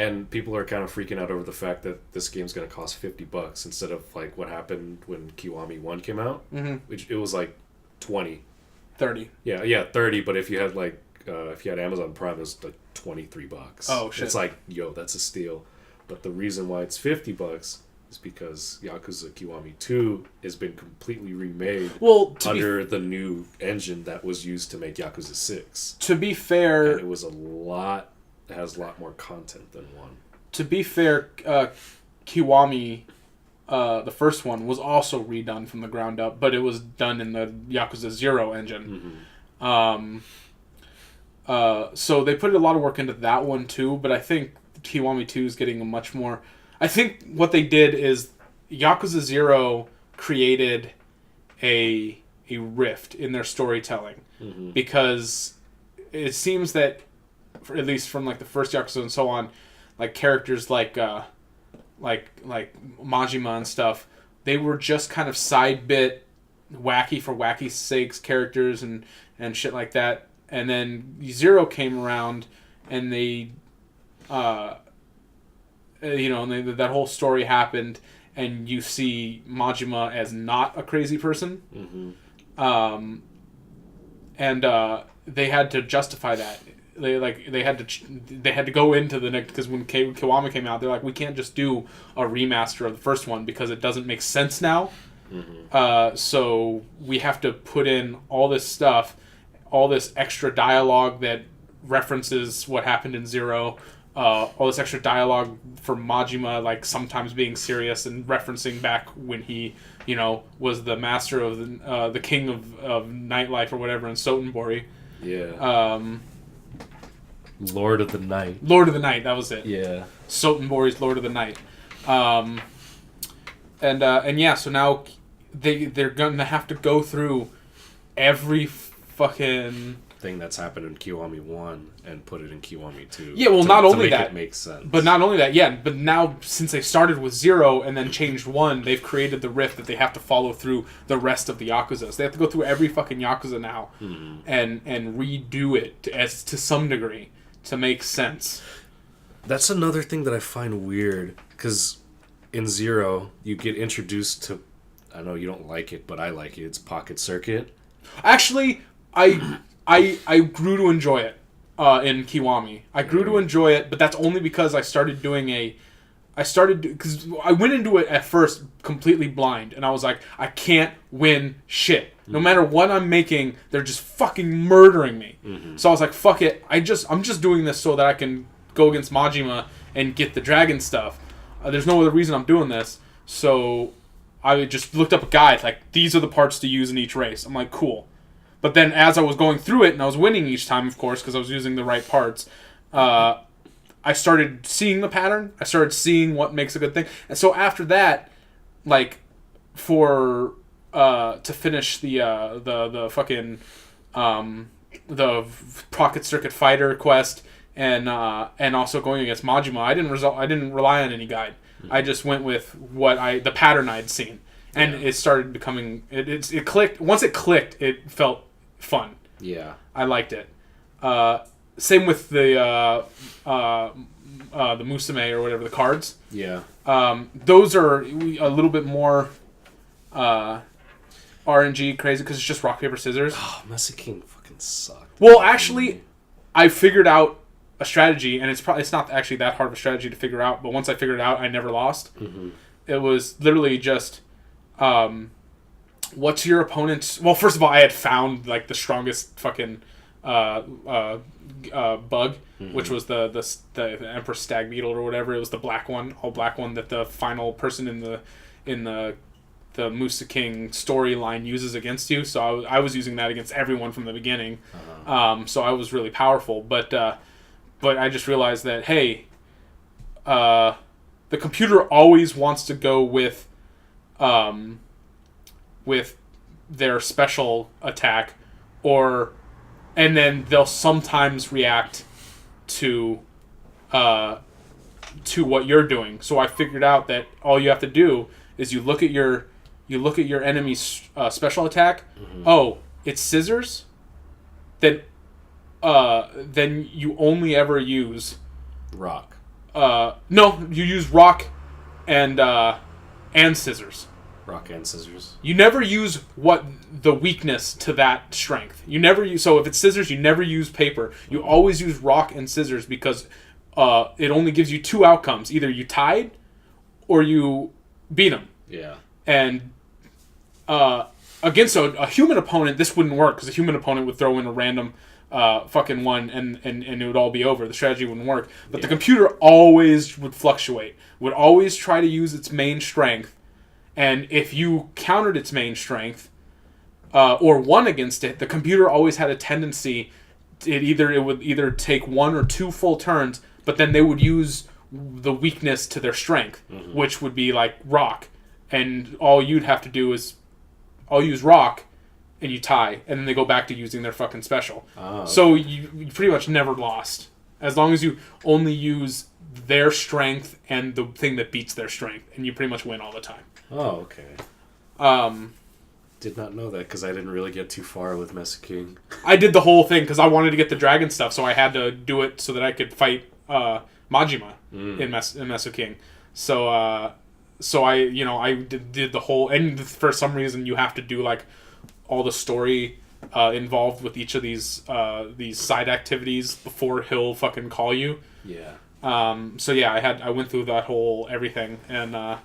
And people are kind of freaking out over the fact that this game's gonna cost $50 instead of like what happened when Kiwami 1 came out, which it was like 20. 30. Yeah, 30. But if you had if you had Amazon Prime, it was like $23. Oh shit! It's like, yo, that's a steal. But the reason why it's $50 is because Yakuza Kiwami 2 has been completely remade under the new engine that was used to make Yakuza 6. To be fair, and it was it has a lot more content than 1. To be fair, Kiwami, the first one, was also redone from the ground up, but it was done in the Yakuza 0 engine. So they put a lot of work into that one too, but I think Kiwami 2 is getting a much more... I think what they did is Yakuza 0 created a rift in their storytelling, because it seems that, at least from like the first Yakuza and so on, like characters like Majima and stuff, they were just kind of side bit, wacky for wacky's sakes characters and shit like that. And then Zero came around, and they, and that whole story happened, and you see Majima as not a crazy person. And they had to justify that. They had to go into the next, because when Kiwami came out, they're like, we can't just do a remaster of the first one because it doesn't make sense now. So we have to put in all this stuff, all this extra dialogue that references what happened in Zero, all this extra dialogue for Majima, like sometimes being serious and referencing back when he, was the master of the king of nightlife or whatever in Sotenbori. Yeah. Lord of the Night. Lord of the Night, that was it. Yeah. Sotenbori's Lord of the Night. And yeah, so now they're gonna have to go through every fucking thing that's happened in Kiwami 1 and put it in Kiwami 2. Yeah, well, not only that, it makes sense. But not only that, yeah. But now, since they started with 0 and then changed 1, they've created the rift that they have to follow through the rest of the Yakuzas. They have to go through every fucking Yakuza now and redo it to some degree to make sense. That's another thing that I find weird, because in 0 you get introduced to, I know you don't like it, but I like it. It's Pocket Circuit. Actually, I grew to enjoy it in Kiwami. I grew to enjoy it, but that's only because I started because I went into it at first completely blind, and I was like, I can't win shit. No matter what I'm making, they're just fucking murdering me. So I was like, fuck it. I'm just doing this so that I can go against Majima and get the dragon stuff. There's no other reason I'm doing this. So I just looked up a guide, like, these are the parts to use in each race. I'm like, cool. But then as I was going through it, and I was winning each time, of course, because I was using the right parts, I started seeing the pattern. I started seeing what makes a good thing. And so after that, like, to finish the fucking the Pocket Circuit Fighter quest and also going against Majima, I didn't rely on any guide. I just went with the pattern I'd seen. And it started becoming... It clicked. Once it clicked, it felt fun. Yeah. I liked it. Same with the Musume or whatever, the cards. Yeah. Those are a little bit more RNG crazy because it's just rock, paper, scissors. Oh, Mesa King fucking sucked. Well, actually, I figured out a strategy, and it's not actually that hard of a strategy to figure out, but once I figured it out, I never lost. It was literally just... what's your opponent's... Well, first of all, I had found like the strongest fucking bug, which was the Emperor Stag Beetle or whatever. It was the black one, all black one that the final person in the Musa King storyline uses against you. So I was using that against everyone from the beginning. So I was really powerful, but I just realized that, hey, the computer always wants to go with their special attack, and then they'll sometimes react to to what you're doing. So I figured out that all you have to do is you look at your enemy's special attack. Mm-hmm. Oh, it's scissors. Then you only ever use rock. No, you use rock and scissors. Rock and scissors. You never use what the weakness to that strength. You never use. So if it's scissors, you never use paper. You always use rock and scissors because it only gives you two outcomes: either you tied, or you beat them. Yeah. And against a human opponent, this wouldn't work because a human opponent would throw in a random fucking one and it would all be over. The strategy wouldn't work. But the computer always would fluctuate. Would always try to use its main strength. And if you countered its main strength, or won against it, the computer always had a tendency. It would either take 1 or 2 full turns, but then they would use the weakness to their strength, mm-hmm. which would be like rock. And all you'd have to do is, I'll use rock, and you tie, and then they go back to using their fucking special. Oh, okay. So you pretty much never lost, as long as you only use their strength and the thing that beats their strength, and you pretty much win all the time. Oh, okay. Did not know that because I didn't really get too far with Mesoking. I did the whole thing because I wanted to get the dragon stuff, so I had to do it so that I could fight Majima in Mesoking. So I did the whole, and for some reason you have to do like all the story involved with each of these side activities before he'll fucking call you. Yeah. So yeah, I went through that whole everything and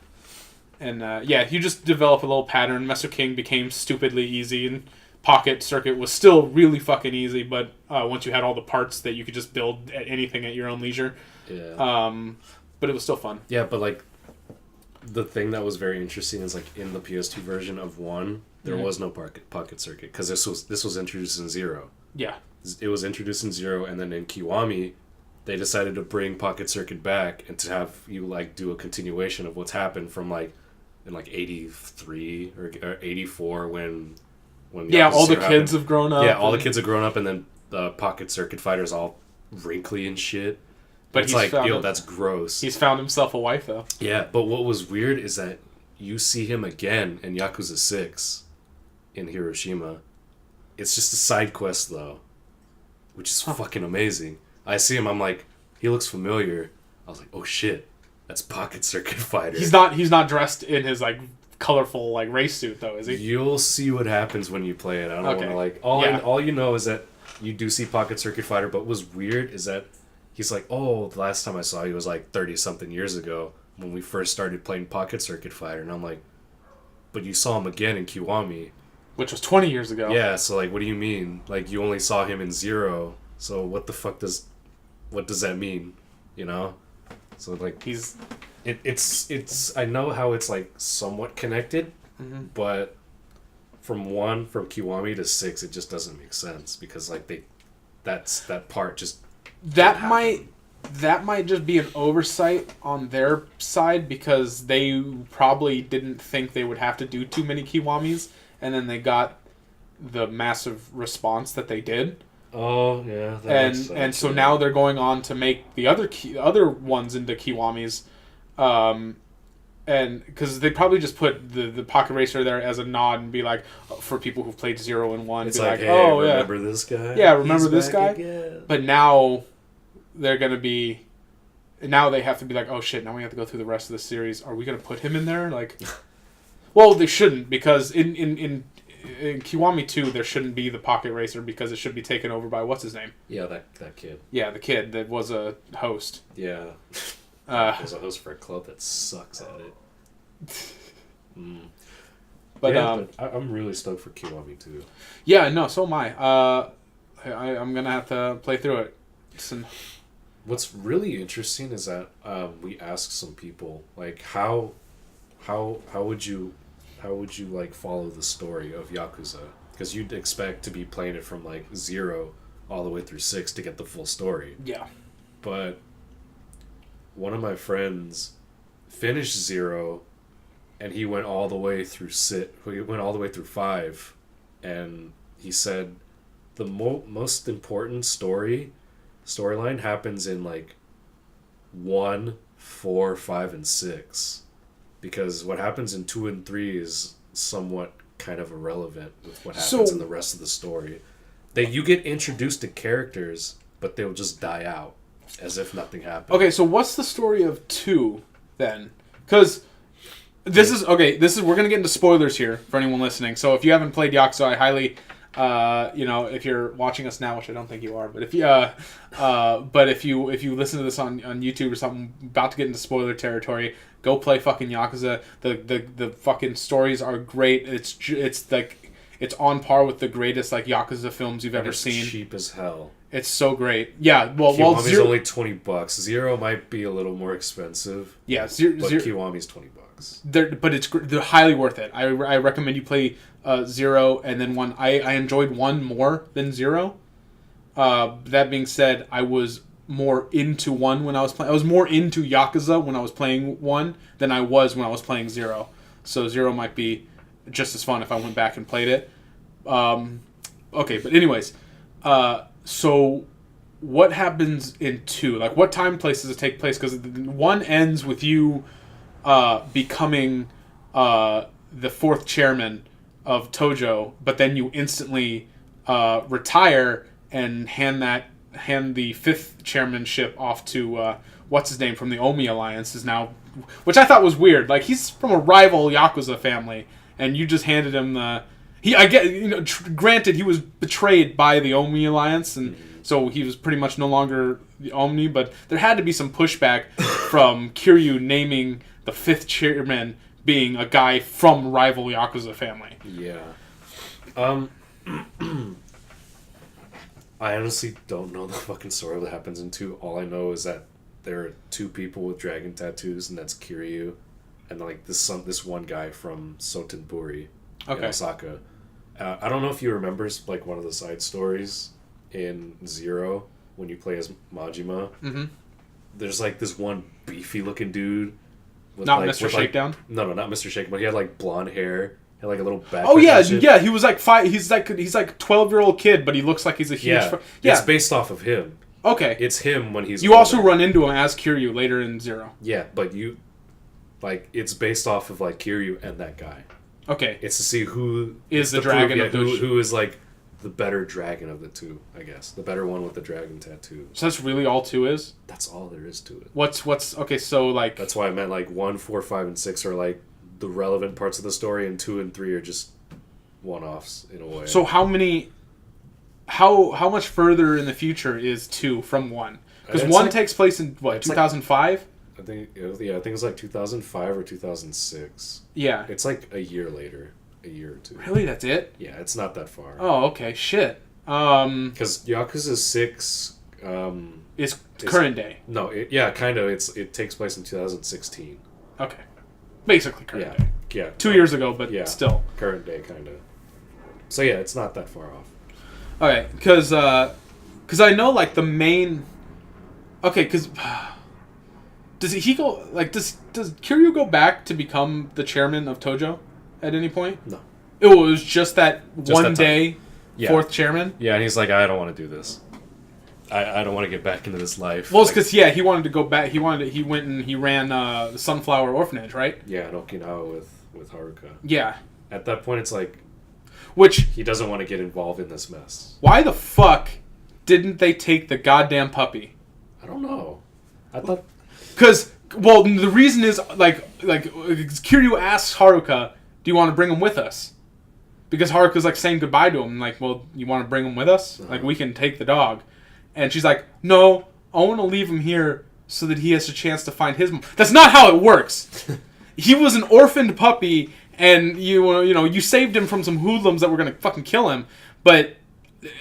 you just develop a little pattern. Mesoking became stupidly easy, and Pocket Circuit was still really fucking easy, but once you had all the parts that you could just build anything at your own leisure. Yeah. But it was still fun. Yeah, but like the thing that was very interesting is like in the PS2 version of 1, there was no Pocket Circuit because this was introduced in 0. Yeah. It was introduced in 0, and then in Kiwami, they decided to bring Pocket Circuit back and to have you like do a continuation of what's happened from like in like 83 or 84 when all the kids have grown up. Yeah, all the kids have grown up, and then the Pocket Circuit Fighter's all wrinkly and shit. But it's like, that's gross. He's found himself a wife, though. Yeah, but what was weird is that you see him again in Yakuza 6 in Hiroshima. It's just a side quest, though, which is fucking amazing. I see him, I'm like, he looks familiar. I was like, oh shit, that's Pocket Circuit Fighter. He's not dressed in his like colorful like race suit though, is he? You'll see what happens when you play it. I don't want to like all you know is that you do see Pocket Circuit Fighter. But what was weird is that he's like, oh, the last time I saw you was like 30 something years ago when we first started playing Pocket Circuit Fighter, and I'm like, but you saw him again in Kiwami, which was 20 years ago. Yeah, so like, what do you mean? Like, you only saw him in 0. So what the fuck does that mean? You know? So like it's I know how it's like somewhat connected, mm-hmm. but from Kiwami to 6 it just doesn't make sense because like that part just that might just be an oversight on their side because they probably didn't think they would have to do too many Kiwamis, and then they got the massive response that they did. Oh yeah, and so now they're going on to make the other ones into Kiwamis, and because they probably just put the Pocket Racer there as a nod and be like, for people who've played 0 and 1, it's be like, hey, oh remember this guy? Yeah, remember this guy? Again. But now they're gonna be, now they have to be like, oh shit, now we have to go through the rest of the series. Are we gonna put him in there? Like, well, they shouldn't because in Kiwami 2, there shouldn't be the Pocket Racer because it should be taken over by what's his name? Yeah, that kid. Yeah, the kid that was a host. Yeah. Was a host for a club that sucks at it. But I'm really stoked for Kiwami 2. Yeah, no, so am I. I'm gonna have to play through it. What's really interesting is that we asked some people like how would you like follow the story of Yakuza, because you'd expect to be playing it from like 0 all the way through 6 to get the full story. Yeah. But one of my friends finished 0 and he went all the way through 5, and he said the most important storyline happens in like 1, 4, 5, and 6. Because what happens in 2 and 3 is somewhat kind of irrelevant with what happens in the rest of the story. You get introduced to characters, but they'll just die out as if nothing happened. Okay, so what's the story of 2 then? Because we're gonna get into spoilers here for anyone listening. So if you haven't played Yakuza, I highly, if you're watching us now, which I don't think you are, but if you listen to this on YouTube or something, about to get into spoiler territory, go play fucking Yakuza. The fucking stories are great. It's like it's on par with the greatest like Yakuza films you've ever seen. Cheap as hell. It's so great. Yeah, well, Kiwami's only $20. Zero might be a little more expensive. Yeah, but Kiwami's $20. They're highly worth it. I recommend you play 0 and then 1. I enjoyed 1 more than 0. That being said, I was more into 1 when I was playing. I was more into Yakuza when I was playing 1 than I was when I was playing 0. So 0 might be just as fun if I went back and played it. Okay, but anyways, so what happens in 2? Like, what time place does it take place? Because 1 ends with you becoming the 4th chairman of Tojo, but then you instantly retire and hand the 5th chairmanship off to what's his name from the Omi Alliance is now, which I thought was weird. Like, he's from a rival Yakuza family, and you just handed him the. Granted, he was betrayed by the Omi Alliance, and so he was pretty much no longer the Omni, but there had to be some pushback from Kiryu naming the 5th chairman being a guy from rival Yakuza family. Yeah. I honestly don't know the fucking story that happens in 2. All I know is that there are 2 people with dragon tattoos, and that's Kiryu, and like this one guy from Sotenburi in Osaka. I don't know if you remember like one of the side stories in 0 when you play as Majima. Mm-hmm. There's like this one beefy looking dude. Not Mr. Shakedown? No, not Mr. Shakedown. He had like blonde hair. Had like a little back. Oh yeah. He was like 5. He's like 12-year-old kid, but he looks like he's a huge. Yeah. It's based off of him. Okay. It's him when he's. You also run into him as Kiryu later in 0. Yeah, but it's based off of like Kiryu and that guy. Okay. It's to see who is the dragon of those. Who is like the better dragon of the 2, I guess. The better one with the dragon tattoo. So that's really all 2 is? That's all there is to it. What's okay, so like that's why I meant like 1, 4, 5, and 6 are like the relevant parts of the story, and 2 and 3 are just one-offs in a way. So how much further in the future is 2 from 1? Because 1 takes place in what, 2005? I think it's like 2005 or 2006. Yeah. It's like a year later. A year or 2. Really? That's it? Yeah, it's not that far. Oh, okay. Shit. Because Yakuza 6 is current day. No, kind of. It takes place in 2016. Okay. Basically current day. Yeah. 2 years ago, but still. Current day, kind of. So yeah, it's not that far off. Okay, because I know like the main. Okay, because does he go like does Kiryu go back to become the chairman of Tojo at any point? No. It was just that one day, 4th chairman. Yeah, and he's like, I don't want to do this. I don't want to get back into this life. Well, it's because he wanted to go back. He went and he ran the Sunflower Orphanage, right? Yeah, in Okinawa with Haruka. Yeah. At that point, it's like, which he doesn't want to get involved in this mess. Why the fuck didn't they take the goddamn puppy? I don't know. I thought because the reason is like Kiryu asks Haruka, "Do you want to bring him with us?" Because Haruka's like saying goodbye to him. Like, well, you want to bring him with us? Uh-huh. Like, we can take the dog. And she's like, no, I want to leave him here so that he has a chance to find his mom. That's not how it works. He was an orphaned puppy, and you saved him from some hoodlums that were going to fucking kill him. But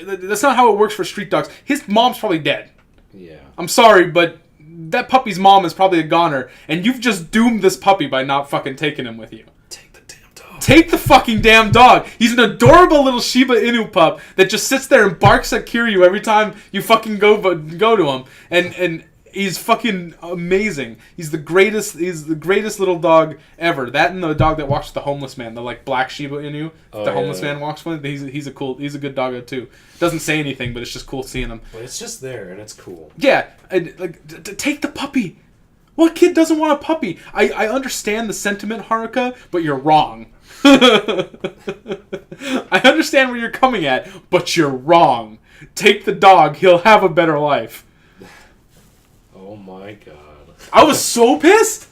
that's not how it works for street dogs. His mom's probably dead. Yeah. I'm sorry, but that puppy's mom is probably a goner, and you've just doomed this puppy by not fucking taking him with you. Take the fucking damn dog. He's an adorable little Shiba Inu pup that just sits there and barks at Kiryu every time you fucking go to him. And He's fucking amazing. He's the greatest. He's the greatest little dog ever. That and the dog that walks with the homeless man, the like black Shiba Inu. The homeless man walks with. He's a good doggo too. Doesn't say anything, but it's just cool seeing him. But it's just there and it's cool. Yeah, take the puppy. What kid doesn't want a puppy? I understand the sentiment, Haruka, but you're wrong. I understand where you're coming at, but you're wrong. Take the dog. He'll have a better life. Oh my god. I was so pissed.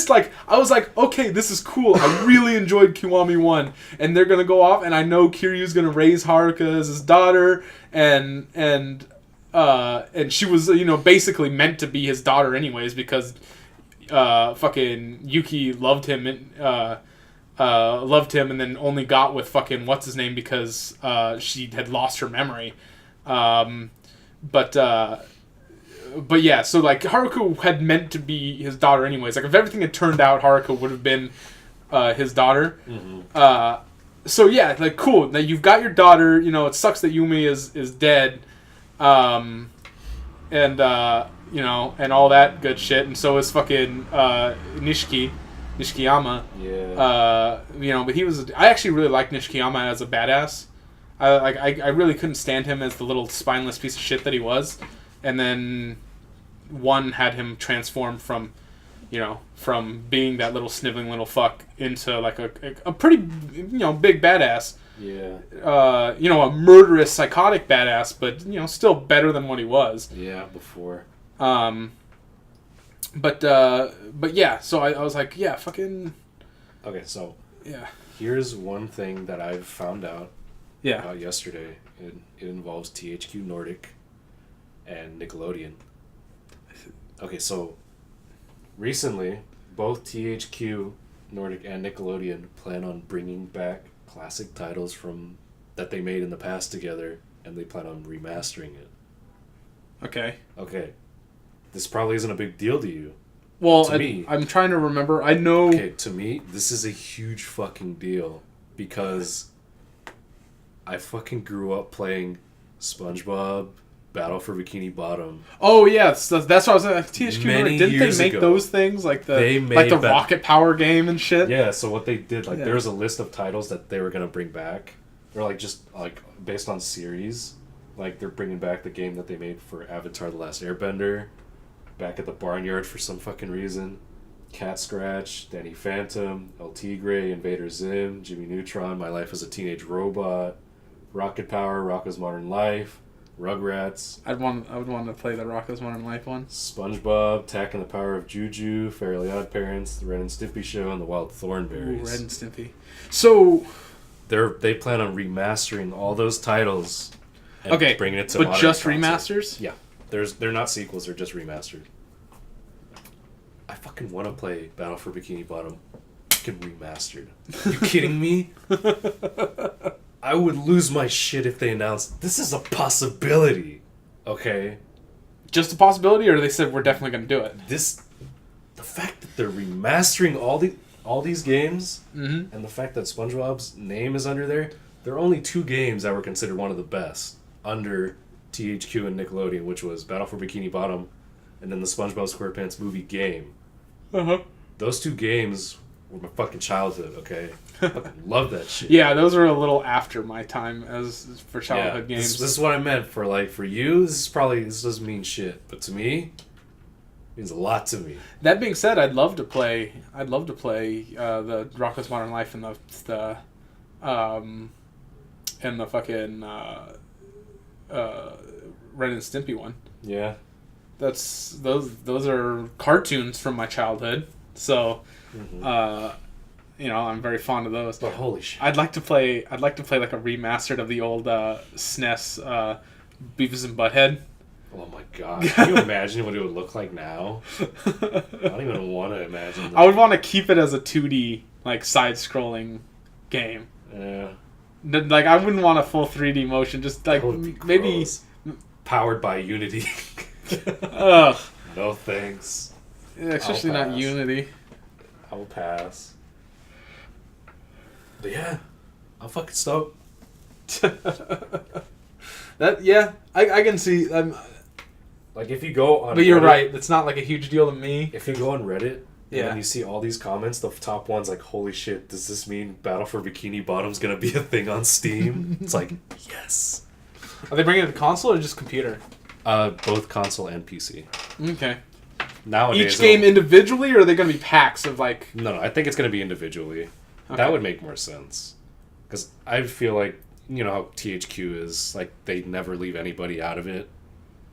Like, I was like, okay, this is cool. I really enjoyed Kiwami 1. And they're going to go off, and I know Kiryu's going to raise Haruka as his daughter, and she was, basically meant to be his daughter anyways, because fucking Yuki loved him, and then only got with fucking what's-his-name because she had lost her memory. But yeah, so like Haruka had meant to be his daughter anyways. Like if everything had turned out, Haruka would have been his daughter. Mm-hmm. So yeah, like cool. Now you've got your daughter. It sucks that Yumi is dead, and and all that good shit. And so is fucking Nishikiyama. Yeah. But he was. I actually really liked Nishikiyama as a badass. I really couldn't stand him as the little spineless piece of shit that he was. And then one had him transform from being that little sniveling little fuck into like a pretty, big badass. Yeah. A murderous, psychotic badass, but, still better than what he was. Yeah, before. But yeah, so I was like, yeah, fucking... Okay, so... Yeah. Here's one thing that I've found out about yesterday. It involves THQ Nordic and Nickelodeon. Okay, so recently, both THQ Nordic and Nickelodeon plan on bringing back classic titles that they made in the past together, and they plan on remastering it. Okay. This probably isn't a big deal to you. Well, I'm trying to remember. I know... Okay, to me, this is a huge fucking deal, because I fucking grew up playing SpongeBob, Battle for Bikini Bottom. Oh yeah, that's what I was like. THQ Nordic, didn't they make those things like the Rocket Power game and shit? Yeah, so what they did, there was a list of titles that they were gonna bring back. They're just based on series. Like they're bringing back the game that they made for Avatar: The Last Airbender, Back at the Barnyard for some fucking reason, Cat Scratch, Danny Phantom, El Tigre, Invader Zim, Jimmy Neutron, My Life as a Teenage Robot, Rocket Power, Rocko's Modern Life, Rugrats. I would want to play the Rocko's Modern Life one. SpongeBob, Tak and the Power of Juju, Fairly Odd Parents, The Ren and Stimpy Show, and The Wild Thornberrys. Ooh, Ren and Stimpy. So they plan on remastering all those titles. And bringing it to but just console. remasters? Yeah, they're not sequels. They're just remastered. I fucking want to play Battle for Bikini Bottom, fucking remastered. You kidding me? I would lose my shit if they announced this is a possibility. Okay. Just a possibility, or they said we're definitely going to do it. The fact that they're remastering all these games, mm-hmm. and the fact that SpongeBob's name is under there. There are only 2 games that were considered one of the best under THQ and Nickelodeon, which was Battle for Bikini Bottom, and then the SpongeBob SquarePants movie game. Uh-huh. Those 2 games were my fucking childhood. Okay. I fucking love that shit. Yeah, those were a little after my time for childhood games. This is what I meant for you. This doesn't mean shit, but to me, it means a lot to me. That being said, I'd love to play the Rocko's Modern Life and the fucking Ren and Stimpy one. Yeah. Those are cartoons from my childhood, so. Mm-hmm. I'm very fond of those. But holy shit! I'd like to play like a remastered of the old SNES Beavis and Butthead. Oh my god! Can you imagine what it would look like now? I don't even want to imagine. I would want to keep it as a 2D side-scrolling game. Yeah. I wouldn't want a full 3D motion. Just maybe powered by Unity. Ugh. No thanks. Yeah, especially not Unity. I will pass. But yeah, I'm fucking stoked. I can see. Like, if you go on But you're right. It's not, like, a huge deal to me. If you go on Reddit, yeah, and you see all these comments, the top one's like, holy shit, does this mean Battle for Bikini Bottom's gonna be a thing on Steam? It's like, yes. Are they bringing it to console or just computer? Both console and PC. Okay. Nowadays, each game individually, or are they going to be packs of, like... No, I think it's going to be individually. Okay. That would make more sense. Because I feel like, you know how THQ is, like, they never leave anybody out of it.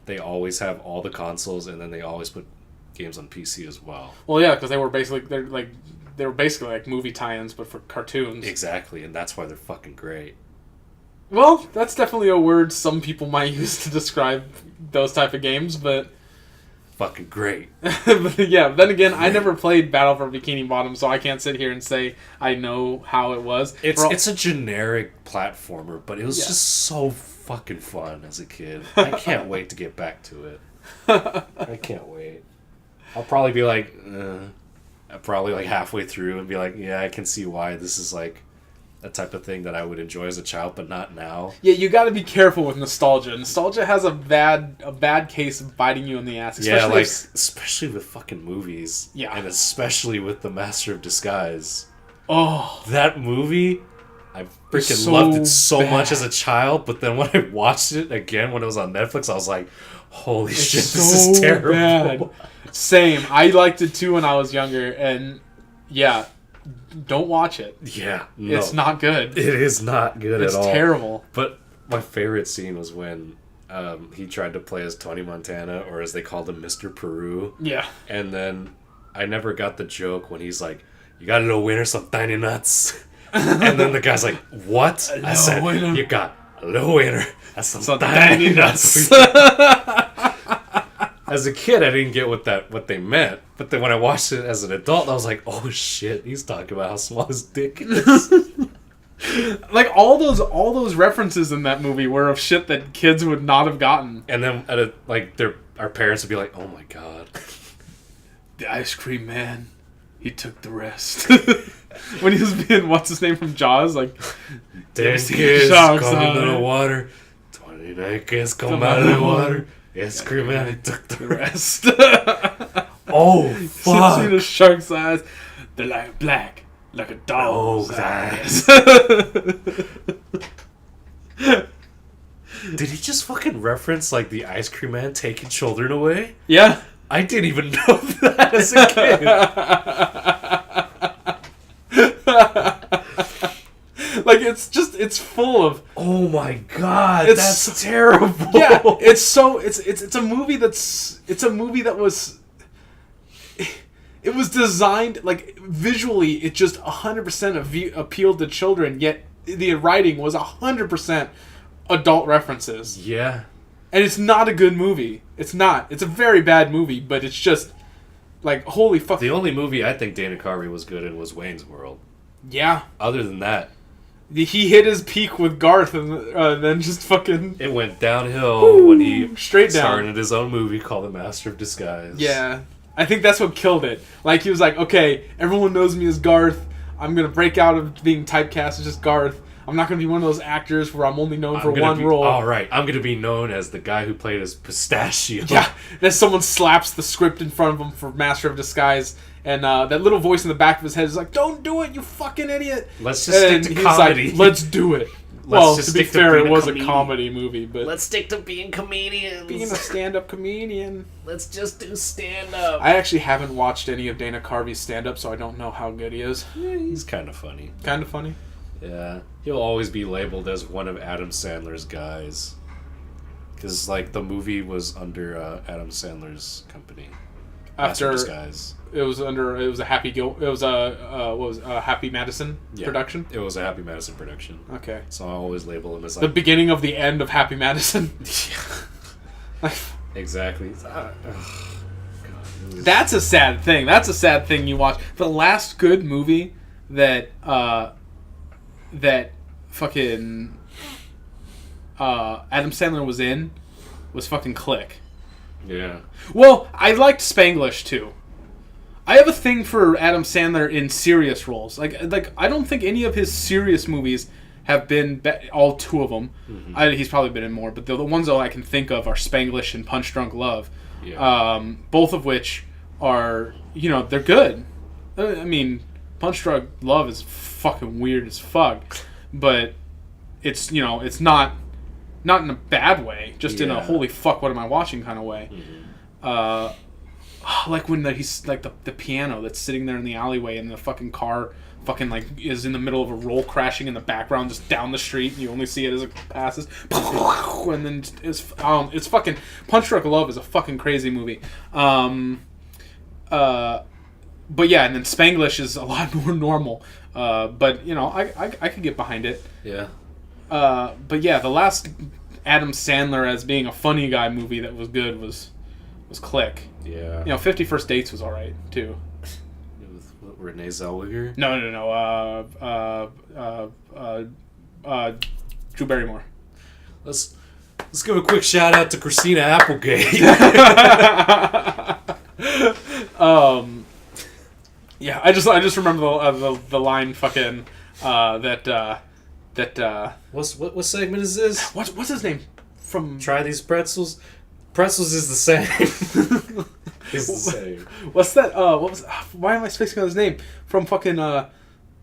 They always have all the consoles, and then they always put games on PC as well. Well, yeah, because they were basically like movie tie-ins, but for cartoons. Exactly, and that's why they're fucking great. Well, that's definitely a word some people might use to describe those type of games, but... Fucking great. But yeah, then again, I never played Battle for Bikini Bottom, so I can't sit here and say I know how it was. It's a generic platformer, but it was just so fucking fun as a kid. I can't wait to get back to it. I can't wait. I'll probably be like, halfway through and be like, yeah, I can see why this is like a type of thing that I would enjoy as a child, but not now. Yeah, you got to be careful with nostalgia. Nostalgia has a bad case of biting you in the ass. Especially with fucking movies. Yeah, and especially with The Master of Disguise. Oh, that movie, I freaking loved it so much as a child. But then when I watched it again when it was on Netflix, I was like, "Holy shit, this is terrible." Bad. Same. I liked it too when I was younger, and yeah. Don't watch it. Yeah, no. It's not good. It is not good at all. It's terrible. But my favorite scene was when he tried to play as Tony Montana, or as they called him, Mr. Peru. Yeah. And then I never got the joke when he's like, "You got a little winner, some tiny nuts." And then the guy's like, "What?" I said, winner. "You got a little winner, some tiny nuts." As a kid, I didn't get what they meant, but then when I watched it as an adult, I was like, "Oh shit, he's talking about how small his dick is." Like all those references in that movie were of shit that kids would not have gotten. And then our parents would be like, "Oh my god, the ice cream man, he took the rest." When he was being what's his name from Jaws, like 10 kids come into the water, 29 kids come out of the water. Ice cream man, he took the rest. Oh, fuck. See the shark's eyes? They're like black, like a dog's eyes. Did he just fucking reference, like, the ice cream man taking children away? Yeah. I didn't even know that as a kid. Like, it's full of... Oh my god, that's terrible. Yeah, it's a movie that was... It was designed, like, visually, it just 100% appealed to children, yet the writing was 100% adult references. Yeah. And it's not a good movie. It's not. It's a very bad movie, but it's just, like, holy fuck. The only movie I think Dana Carvey was good in was Wayne's World. Yeah. Other than that... He hit his peak with Garth, and then just fucking... It went downhill when he started his own movie called The Master of Disguise. Yeah. I think that's what killed it. Like, he was like, okay, everyone knows me as Garth. I'm going to break out of being typecast as just Garth. I'm not going to be one of those actors where I'm only known for one role. All right, I'm going to be known as the guy who played as Pistachio. Yeah, then someone slaps the script in front of him for Master of Disguise, and that little voice in the back of his head is like, "Don't do it, you fucking idiot!" Let's just stick to comedy. Like, let's do it. Well, to be fair, it was a comedy movie, but let's stick to being comedians. Being a stand-up comedian. Let's just do stand-up. I actually haven't watched any of Dana Carvey's stand-up, so I don't know how good he is. Yeah, he's kind of funny. Kind of funny? Yeah. He'll always be labeled as one of Adam Sandler's guys. Because, like, the movie was under Adam Sandler's company. After Disguise. It was a Happy Madison production? It was a Happy Madison production. Okay. So I always label him as, like... the beginning of the end of Happy Madison? Yeah. Exactly. That's a sad thing. That's a sad thing you watch. The last good movie that fucking Adam Sandler was in was fucking Click. Yeah. Well, I liked Spanglish too. I have a thing for Adam Sandler in serious roles. Like I don't think any of his serious movies have been all two of them. Mm-hmm. He's probably been in more, but the ones that I can think of are Spanglish and Punch Drunk Love. Yeah. Both of which are, they're good. I mean, Punch Drunk Love is fucking weird as fuck, but it's it's not in a bad way, just in a holy fuck what am I watching kind of way. Mm-hmm. Like when he's like the piano that's sitting there in the alleyway and the fucking car fucking like is in the middle of a roll crashing in the background just down the street and you only see it as it passes and then it's fucking Punch Drunk Love is a fucking crazy movie. But yeah, and then Spanglish is a lot more normal. But I could get behind it. Yeah. But yeah, the last Adam Sandler as being a funny guy movie that was good was Click. Yeah. 50 First Dates was alright too. With Renee Zellweger? No. Drew Barrymore. Let's give a quick shout out to Christina Applegate. Yeah, I just remember the line fucking that. What segment is this? What's his name from? Try these pretzels. Pretzels is the same. It's the same. What's that? What was? Why am I spacing on his name from fucking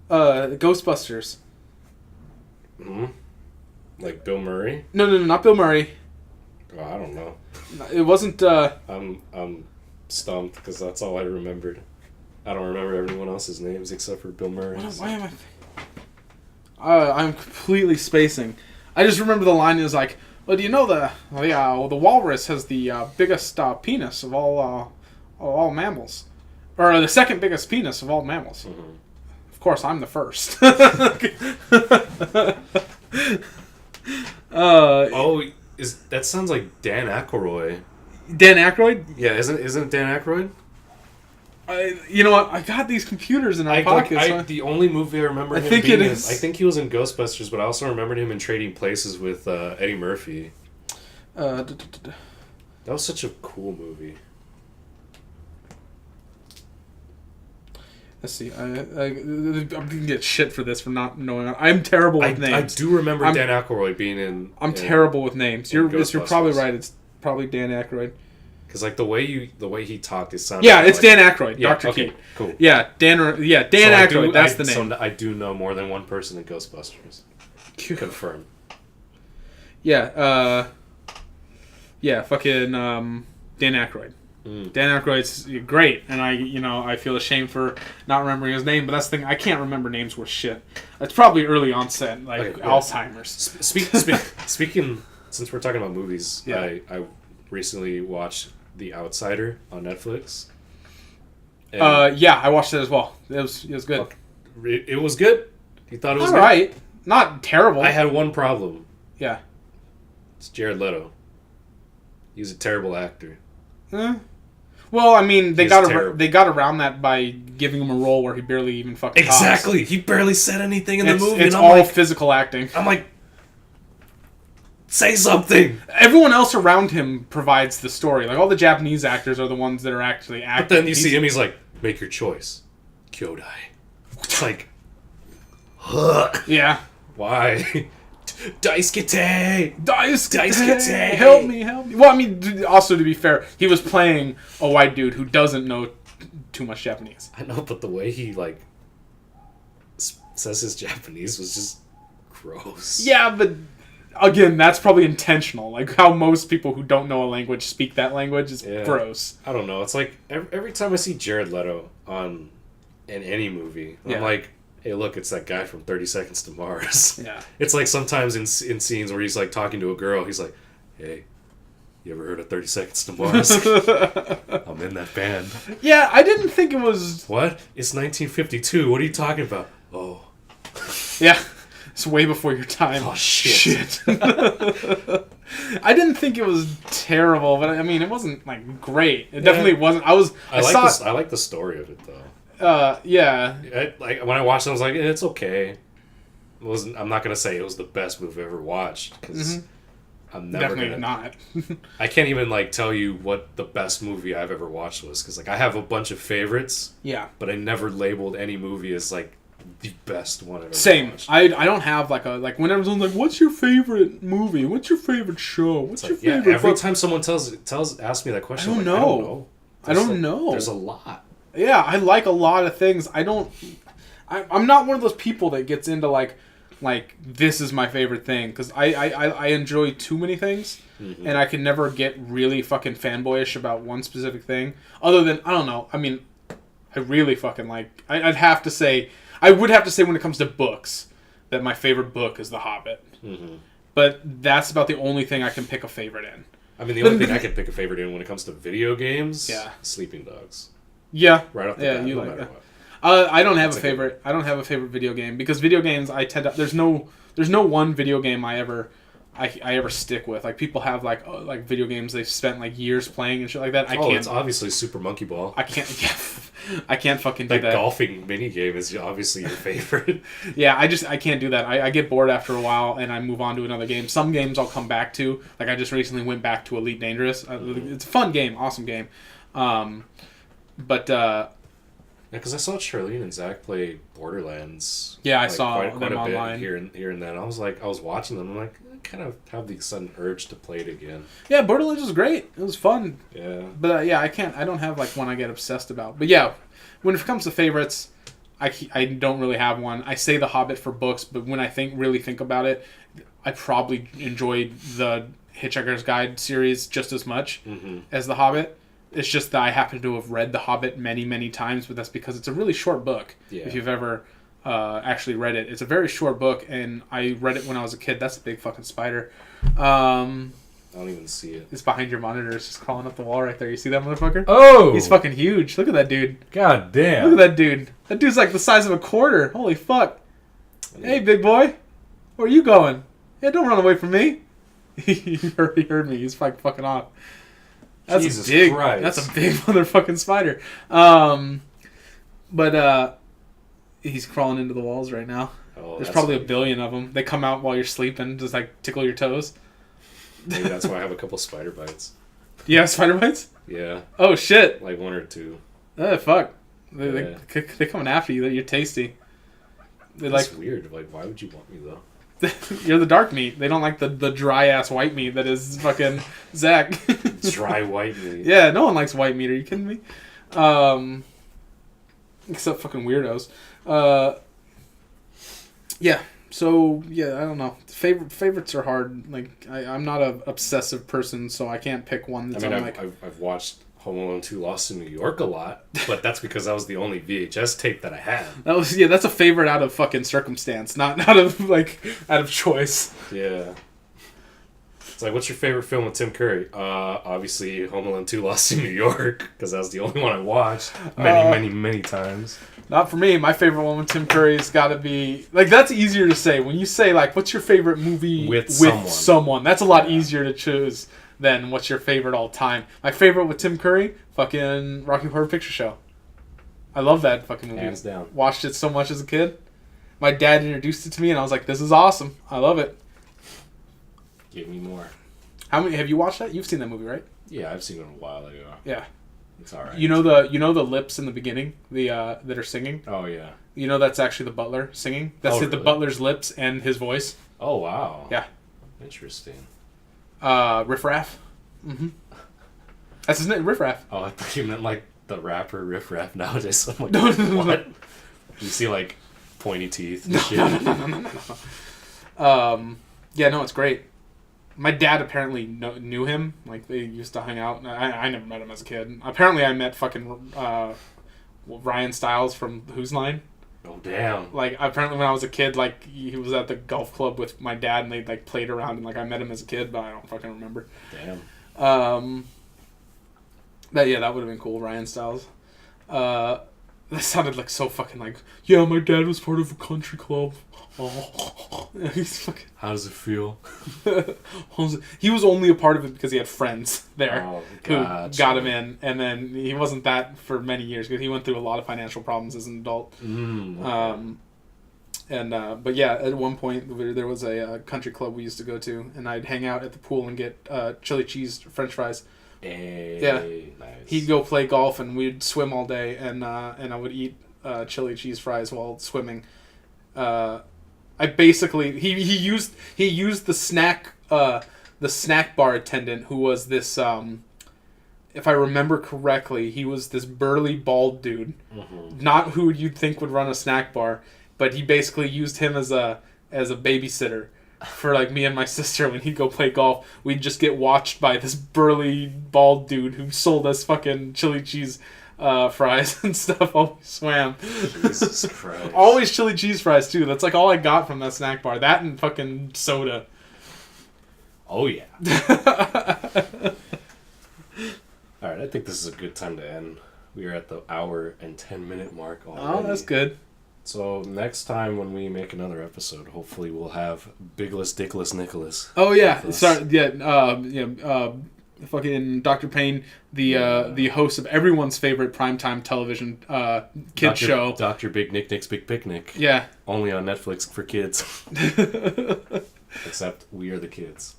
Ghostbusters? Hmm. Like Bill Murray? No, not Bill Murray. Oh, I don't know. It wasn't. I'm stumped because that's all I remembered. I don't remember everyone else's names except for Bill Murray's. Why am I? I'm completely spacing. I just remember the line is like, "Well, do you know the walrus has the biggest penis of all mammals, or the second biggest penis of all mammals?" Mm-hmm. Of course, I'm the first. That sounds like Dan Aykroyd. Dan Aykroyd? Yeah, isn't it Dan Aykroyd? You know what? I got these computers in my pockets. The only movie I remember him being in, I think he was in Ghostbusters, but I also remembered him in Trading Places with Eddie Murphy. That was such a cool movie. Let's see. I'm gonna get shit for this for not knowing. I'm terrible with names. I do remember Dan Aykroyd being in. I'm terrible with names. You're probably right. It's probably Dan Aykroyd. Because like the way he talked, it sounded. Yeah, it's Dan Aykroyd. Yeah, Dr. Okay, Keith. Cool. Yeah, Dan Aykroyd. That's the name. So I do know more than one person in Ghostbusters. Confirmed. Yeah. Fucking Dan Aykroyd. Dan Aykroyd's great, and I feel ashamed for not remembering his name, but that's the thing. I can't remember names worth shit. It's probably early onset, like Alzheimer's. Speaking, since we're talking about movies, yeah. I recently watched The Outsider on Netflix. I watched it as well. It was good. It was good. You thought it was all right? Not terrible. I had one problem. Yeah. It's Jared Leto. He's a terrible actor. Well, I mean, they got around that by giving him a role where he barely even fucking talks. Exactly. He barely said anything in the movie. It's all physical acting. I'm like, say something. Everyone else around him provides the story. Like all the Japanese actors are the ones that are actually acting. But then you see him, he's like, make your choice, Kyodai. It's like, yeah. Why? Daisuke! Help me. Well, I mean, also to be fair, he was playing a white dude who doesn't know too much Japanese. I know, but the way he like says his Japanese was just gross. Yeah, but again, that's probably intentional. Like how most people who don't know a language speak that language is gross. I don't know. It's like every time I see Jared Leto in any movie, I'm like, hey, look, it's that guy from 30 Seconds to Mars. Yeah. It's like sometimes in scenes where he's like talking to a girl, he's like, hey, you ever heard of 30 Seconds to Mars? I'm in that band. Yeah, I didn't think it was... What? It's 1952. What are you talking about? Oh. Yeah. It's way before your time. Oh, shit. I didn't think it was terrible, but I mean, it wasn't like great. It definitely wasn't. I like the story of it, though. Yeah. Like when I watched it, I was like, it's okay. I'm not gonna say it was the best movie I've ever watched because I'm never definitely not. I can't even like tell you what the best movie I've ever watched was because like I have a bunch of favorites. Yeah. But I never labeled any movie as like the best one I've ever Same. watched. I don't have like when everyone's like, what's your favorite movie? What's your favorite show? What's your favorite? Yeah, every time someone asks me that question, I don't know. There's a lot. Yeah, I like a lot of things. I'm not one of those people that gets into like this is my favorite thing, because I enjoy too many things, and I can never get really fucking fanboyish about one specific thing. Other than, I don't know. I mean, I really fucking like. I would have to say when it comes to books that my favorite book is The Hobbit. Mm-hmm. But that's about the only thing I can pick a favorite in. I mean, the only thing I can pick a favorite in when it comes to video games, Sleeping Dogs. Yeah. Right off the bat, you no like matter that. what. I don't have a favorite. I don't have a favorite video game, because video games there's no one video game I ever stick with. Like, people have like video games they've spent like years playing and shit like that. I can't. It's obviously Super Monkey Ball. I can't. Yeah, I can't fucking do that. That golfing mini game is obviously your favorite. Yeah, I can't do that. I get bored after a while and I move on to another game. Some games I'll come back to. Like, I just recently went back to Elite Dangerous. It's a fun game, awesome game. Yeah, because I saw Charlene and Zach play Borderlands. Yeah, I saw quite them a online. bit here and then. I was watching them. I'm like, I kind of have the sudden urge to play it again. Yeah, Borderlands was great. It was fun. Yeah. But I don't have like one I get obsessed about. But yeah, when it comes to favorites, I don't really have one. I say The Hobbit for books, but when I really think about it, I probably enjoyed the Hitchhiker's Guide series just as much as The Hobbit. It's just that I happen to have read The Hobbit many, many times, but that's because it's a really short book. Yeah. If you've ever actually read it. It's a very short book, and I read it when I was a kid. That's a big fucking spider. I don't even see it. It's behind your monitor. It's just crawling up the wall right there. You see that motherfucker? Oh! He's fucking huge. Look at that dude. God damn. Look at that dude. That dude's like the size of a quarter. Holy fuck. Hey, big boy. Where are you going? Yeah, don't run away from me. he heard me. He's fucking off. That's Jesus big. Christ. That's a big motherfucking spider. But he's crawling into the walls right now. Oh, there's probably a billion of them. They come out while you're sleeping, just like tickle your toes. Maybe that's why I have a couple spider bites. Do you have spider bites? Yeah. Oh shit. Like one or two. Oh fuck. They're coming after you. You're tasty. That's weird. Like, why would you want me though? You're the dark meat. They don't like the dry ass white meat that is fucking Zach. Dry white meat. Yeah, no one likes white meat. Are you kidding me? Except fucking weirdos. Yeah. So yeah, I don't know. Favorites are hard. Like I'm not a obsessive person, so I can't pick one. That's I've watched Home Alone 2 Lost in New York a lot, but that's because that was the only VHS tape that I had. That's a favorite out of fucking circumstance, not out of choice. Yeah. It's like, what's your favorite film with Tim Curry? Obviously Home Alone 2 Lost in New York, because that was the only one I watched many times. Not for me. My favorite one with Tim Curry's got to be like, that's easier to say. When you say like, what's your favorite movie with someone? That's a lot easier to choose than what's your favorite all time. My favorite with Tim Curry, fucking Rocky Horror Picture Show. I love that fucking movie. Hands down. Watched it so much as a kid. My dad introduced it to me, and I was like, "This is awesome. I love it." Give me more. How many have you watched that? You've seen that movie, right? Yeah, I've seen it a while ago. Yeah, it's all right. You know the lips in the beginning, that are singing. Oh yeah. You know that's actually the butler singing. That's really? The butler's lips and his voice. Oh wow. Yeah. Interesting. Riff Raff. Mm-hmm. That's his name, Riff Raff. Oh, I thought you meant like the rapper Riff Raff nowadays. I'm like, no. What? You see like pointy teeth and shit. No. Yeah, no, it's great. My dad apparently knew him. Like, they used to hang out. I never met him as a kid. Apparently, I met fucking Ryan Stiles from Who's Line. Oh, damn. Like, apparently when I was a kid, like, he was at the golf club with my dad, and they, like, played around, and, like, I met him as a kid, but I don't fucking remember. Damn. But, yeah, that would have been cool, Ryan Stiles. That sounded, like, so fucking, like, yeah, my dad was part of a country club. Oh. He's fucking... How does it feel? He was only a part of it because he had friends there who gotcha. got him in, and then he wasn't that for many years because he went through a lot of financial problems as an adult. Okay. But yeah, at one point there was a country club we used to go to, and I'd hang out at the pool and get chili cheese French fries. Hey, yeah, nice. He'd go play golf, and we'd swim all day, and I would eat chili cheese fries while swimming. I basically he used the snack bar attendant, who was this if I remember correctly, he was this burly bald dude, not who you'd think would run a snack bar, but he basically used him as a babysitter for like me and my sister. When he'd go play golf, we'd just get watched by this burly bald dude who sold us fucking chili cheese fries and stuff while we swam. Jesus Christ. Always chili cheese fries too. That's like all I got from that snack bar. That and fucking soda. Oh yeah. Alright, I think this is a good time to end. We are at the hour and 10-minute mark already. Oh, that's good. So next time when we make another episode, hopefully we'll have Bigless Dickless Nicholas. Oh yeah, sorry, fucking Dr. Payne, the host of everyone's favorite primetime television kid show, Dr. Big Nick Nick's Big Picnic. Yeah, only on Netflix for kids. Except we are the kids.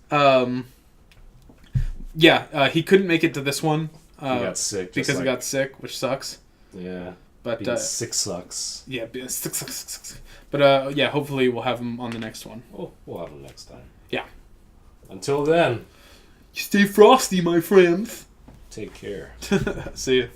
He couldn't make it to this one. He got sick because he got sick, which sucks. Yeah. But sick sucks. Yeah, sick sucks. But hopefully we'll have him on the next one. We'll have him next time. Yeah. Until then, stay frosty, my friends. Take care. See you.